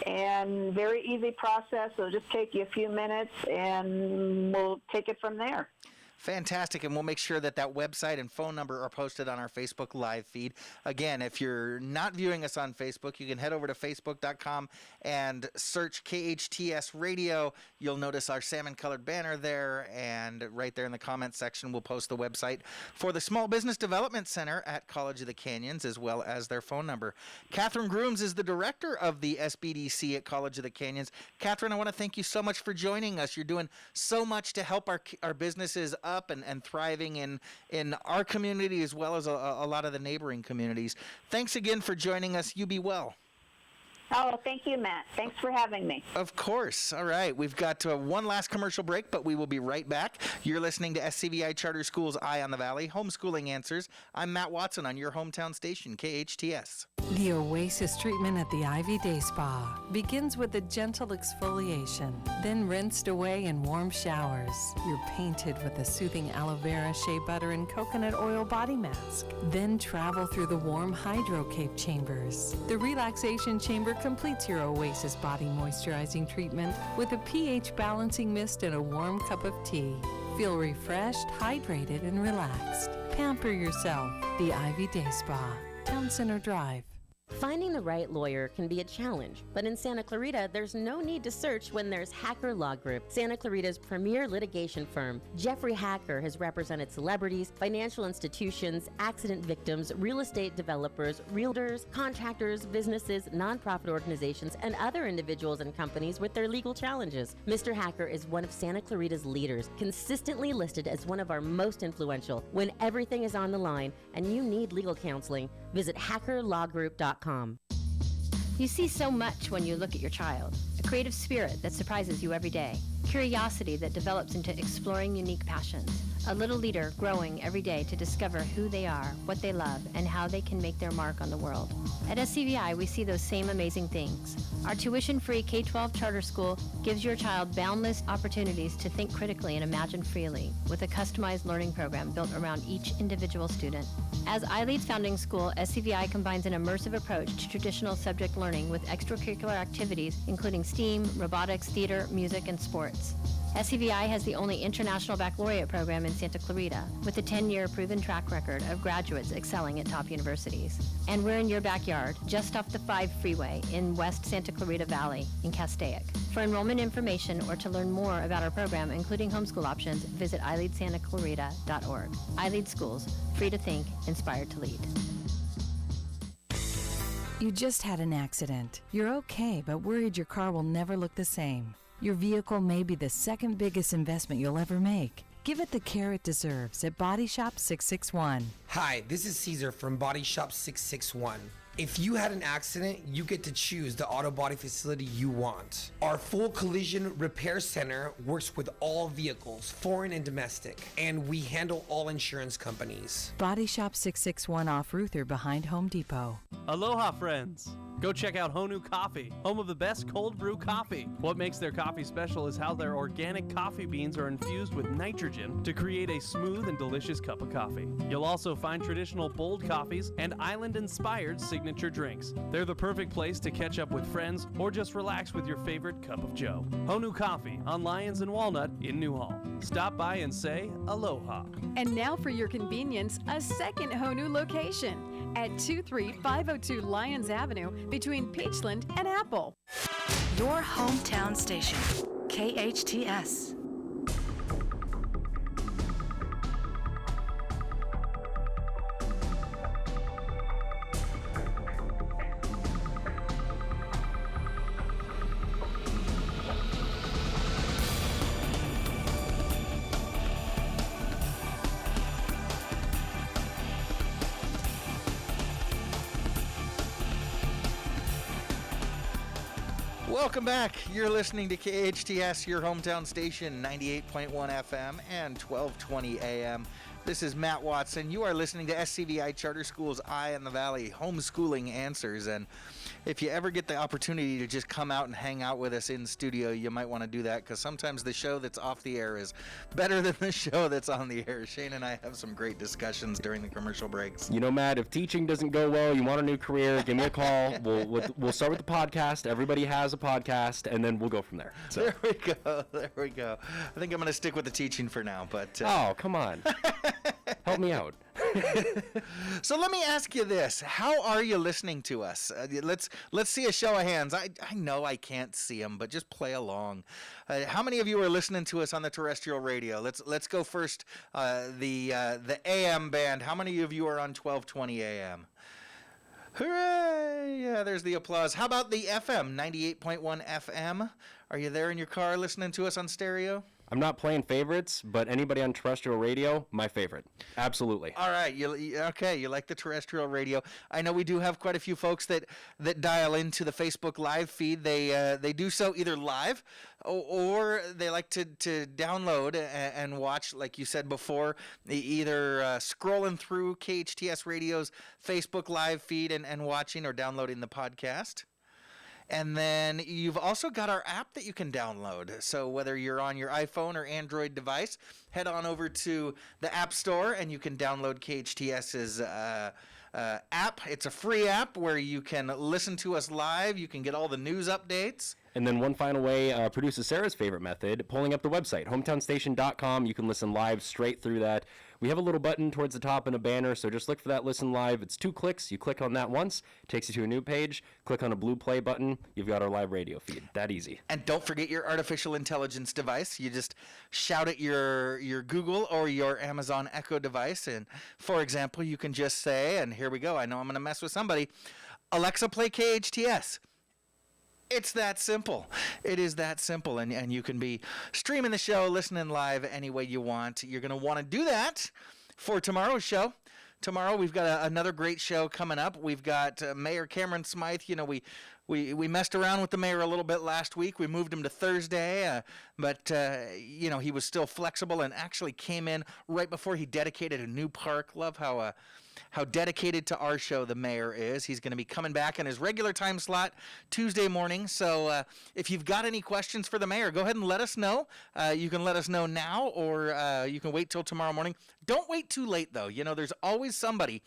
and very easy process. It'll just take you a few minutes and we'll take it from there. Fantastic, and we'll make sure that website and phone number are posted on our Facebook live feed. Again, if you're not viewing us on Facebook, you can head over to facebook.com and search KHTS Radio. You'll notice our salmon-colored banner there, and right there in the comments section, we'll post the website for the Small Business Development Center at College of the Canyons, as well as their phone number. Kathryn Grooms is the director of the SBDC at College of the Canyons. Kathryn, I want to thank you so much for joining us. You're doing so much to help our businesses up and thriving in our community as well as a lot of the neighboring communities. Thanks again for joining us. You be well. Oh, thank you, Matt. Thanks for having me. Of course. All right. We've got one last commercial break, but we will be right back. You're listening to SCVI Charter Schools Eye on the Valley, Homeschooling Answers. I'm Matt Watson on your hometown station, KHTS. The Oasis treatment at the Ivy Day Spa begins with a gentle exfoliation, then rinsed away in warm showers. You're painted with a soothing aloe vera, shea butter, and coconut oil body mask. Then travel through the warm Hydro Cape chambers. The relaxation chamber completes your Oasis body moisturizing treatment with a pH balancing mist and a warm cup of tea. Feel refreshed, hydrated, and relaxed. Pamper yourself. The Ivy Day Spa, Town Center Drive. Finding the right lawyer can be a challenge, but in Santa Clarita, there's no need to search when there's Hacker Law Group, Santa Clarita's premier litigation firm. Jeffrey Hacker has represented celebrities, financial institutions, accident victims, real estate developers, realtors, contractors, businesses, nonprofit organizations, and other individuals and companies with their legal challenges. Mr. Hacker is one of Santa Clarita's leaders, consistently listed as one of our most influential. When everything is on the line and you need legal counseling, visit hackerlawgroup.com. You see so much when you look at your child. A creative spirit that surprises you every day. Curiosity that develops into exploring unique passions. A little leader growing every day to discover who they are, what they love, and how they can make their mark on the world. At SCVI, we see those same amazing things. Our tuition-free K-12 charter school gives your child boundless opportunities to think critically and imagine freely, with a customized learning program built around each individual student. As iLead's founding school, SCVI combines an immersive approach to traditional subject learning with extracurricular activities including STEAM, robotics, theater, music, and sports. SCVI has the only international baccalaureate program in Santa Clarita, with a 10-year proven track record of graduates excelling at top universities. And we're in your backyard, just off the 5 freeway in West Santa Clarita Valley in Castaic. For enrollment information or to learn more about our program, including homeschool options, visit iLeadSantaClarita.org. iLead Schools, free to think, inspired to lead. You just had an accident. You're okay, but worried your car will never look the same. Your vehicle may be the second biggest investment you'll ever make. Give it the care it deserves at Body Shop 661. Hi, this is Caesar from Body Shop 661. If you had an accident, you get to choose the auto body facility you want. Our full collision repair center works with all vehicles, foreign and domestic, and we handle all insurance companies. Body Shop 661 off Ruther behind Home Depot. Aloha, friends. Go check out Honu Coffee, home of the best cold brew coffee. What makes their coffee special is how their organic coffee beans are infused with nitrogen to create a smooth and delicious cup of coffee. You'll also find traditional bold coffees and island-inspired signature drinks. They're the perfect place to catch up with friends or just relax with your favorite cup of joe. Honu Coffee on Lyons and Walnut in Newhall. Stop by and say aloha. And now for your convenience, a second Honu location at 23502 Lyons Avenue between Peachland and Apple. Your hometown station, KHTS. Welcome back. You're listening to KHTS, your hometown station, 98.1 FM and 1220 AM. This is Matt Watson. You are listening to SCVI Charter School's Eye on the Valley Homeschooling Answers. And if you ever get the opportunity to just come out and hang out with us in studio, you might want to do that, because sometimes the show that's off the air is better than the show that's on the air. Shane and I have some great discussions during the commercial breaks. You know, Matt, if teaching doesn't go well, you want a new career, give me a call. We'll start with the podcast. Everybody has a podcast, and then we'll go from there. So. There we go. There we go. I think I'm going to stick with the teaching for now. But oh, come on. Help me out. So let me ask you this. How are you listening to us? Let's see a show of hands. I know I can't see them, but just play along. How many of you are listening to us on the terrestrial radio? Let's go first. The AM band. How many of you are on 1220 AM? Hooray! Yeah, there's the applause. How about the FM, 98.1 FM? Are you there in your car listening to us on stereo? I'm not playing favorites, but anybody on terrestrial radio, my favorite. Absolutely. All right. Okay, you like the terrestrial radio. I know we do have quite a few folks that dial into the Facebook Live feed. They do so either live or they like to download and watch, like you said before, either scrolling through KHTS Radio's Facebook Live feed and watching or downloading the podcast. And then you've also got our app that you can download. So whether you're on your iPhone or Android device, head on over to the App Store and you can download KHTS's app. It's a free app where you can listen to us live. You can get all the news updates. And then one final way, producer Sarah's favorite method, pulling up the website, hometownstation.com. You can listen live straight through that. We have a little button towards the top and a banner, so just look for that Listen Live. It's 2 clicks. You click on that once, takes you to a new page. Click on a blue play button. You've got our live radio feed. That easy. And don't forget your artificial intelligence device. You just shout at your Google or your Amazon Echo device. And, for example, you can just say, and here we go, I know I'm going to mess with somebody, Alexa, play KHTS. It's that simple. It is that simple, and you can be streaming the show, listening live any way you want. You're going to want to do that for tomorrow's show. Tomorrow we've got another great show coming up. We've got Mayor Cameron Smythe. You know, We messed around with the mayor a little bit last week. We moved him to Thursday, but he was still flexible and actually came in right before he dedicated a new park. Love how dedicated to our show the mayor is. He's going to be coming back in his regular time slot Tuesday morning. So if you've got any questions for the mayor, go ahead and let us know. You can let us know now, or you can wait till tomorrow morning. Don't wait too late, though. There's always somebody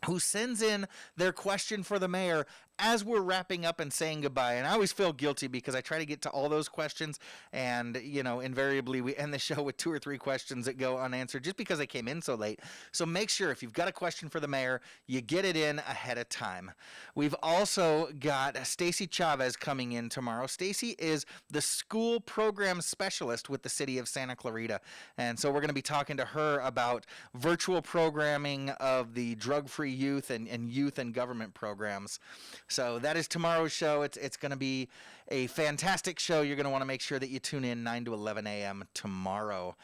who sends in their question for the mayor as we're wrapping up and saying goodbye. And I always feel guilty because I try to get to all those questions, and invariably we end the show with 2 or 3 questions that go unanswered just because they came in so late. So make sure if you've got a question for the mayor, you get it in ahead of time. We've also got Stacy Chavez coming in tomorrow. Stacy is the school program specialist with the city of Santa Clarita, and so we're going to be talking to her about virtual programming of the drug-free youth and youth and government programs. So that is tomorrow's show. It's going to be a fantastic show. You're going to want to make sure that you tune in 9 to 11 a.m. tomorrow.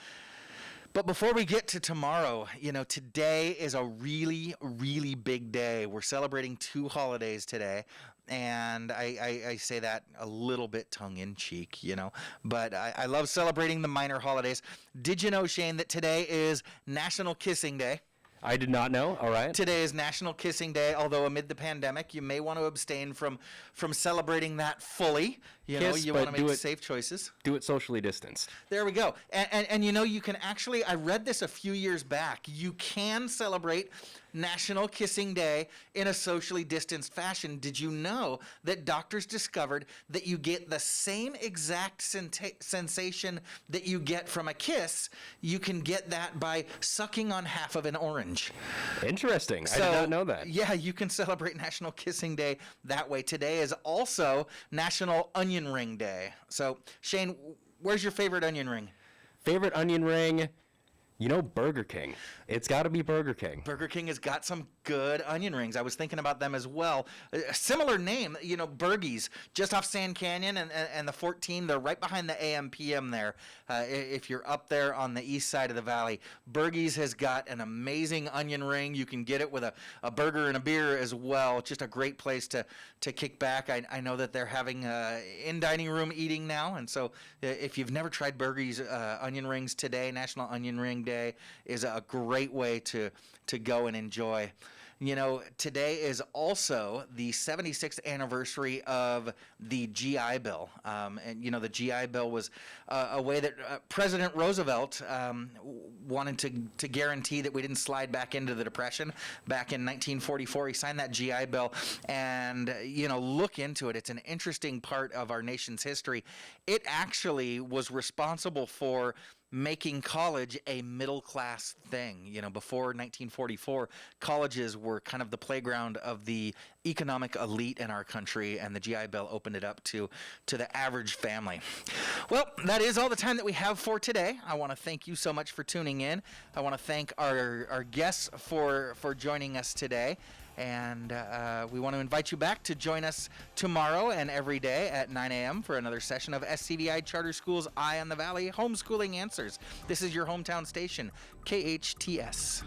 But before we get to tomorrow, today is a really, really big day. We're celebrating 2 holidays today. And I say that a little bit tongue-in-cheek, but I love celebrating the minor holidays. Did you know, Shane, that today is National Kissing Day? I did not know. All right. Today is National Kissing Day, although amid the pandemic, you may want to abstain from celebrating that fully. You want to make safe choices. Do it socially distanced. There we go. And you can actually, I read this a few years back, you can celebrate National Kissing Day in a socially distanced fashion. Did you know that doctors discovered that you get the same exact sensation that you get from a kiss, you can get that by sucking on half of an orange. Interesting. So, I did not know that. Yeah, you can celebrate National Kissing Day that way. Today is also National Onion Ring Day. So, Shane, where's your favorite onion ring? Favorite onion ring? Burger King. It's got to be Burger King. Burger King has got some good onion rings. I was thinking about them as well. A similar name, Burgies, just off Sand Canyon and the 14. They're right behind the AM/PM there. If you're up there on the east side of the valley, Burgies has got an amazing onion ring. You can get it with a burger and a beer as well. Just a great place to kick back. I know that they're having in dining room eating now, and so if you've never tried Burgies onion rings today, National Onion Ring Day is a great way to go and enjoy. Today is also the 76th anniversary of the GI Bill. The GI Bill was a way that President Roosevelt wanted to guarantee that we didn't slide back into the Depression. Back in 1944, he signed that GI Bill. And, look into it. It's an interesting part of our nation's history. It actually was responsible for making college a middle-class thing. Before 1944, colleges were kind of the playground of the economic elite in our country, and the GI Bill opened it up to the average family. Well, that is all the time that we have for today. I want to thank you so much for tuning in. I want to thank our guests for joining us today. And we want to invite you back to join us tomorrow and every day at 9 a.m. for another session of SCVI Charter School's Eye on the Valley Homeschooling Answers. This is your hometown station, KHTS.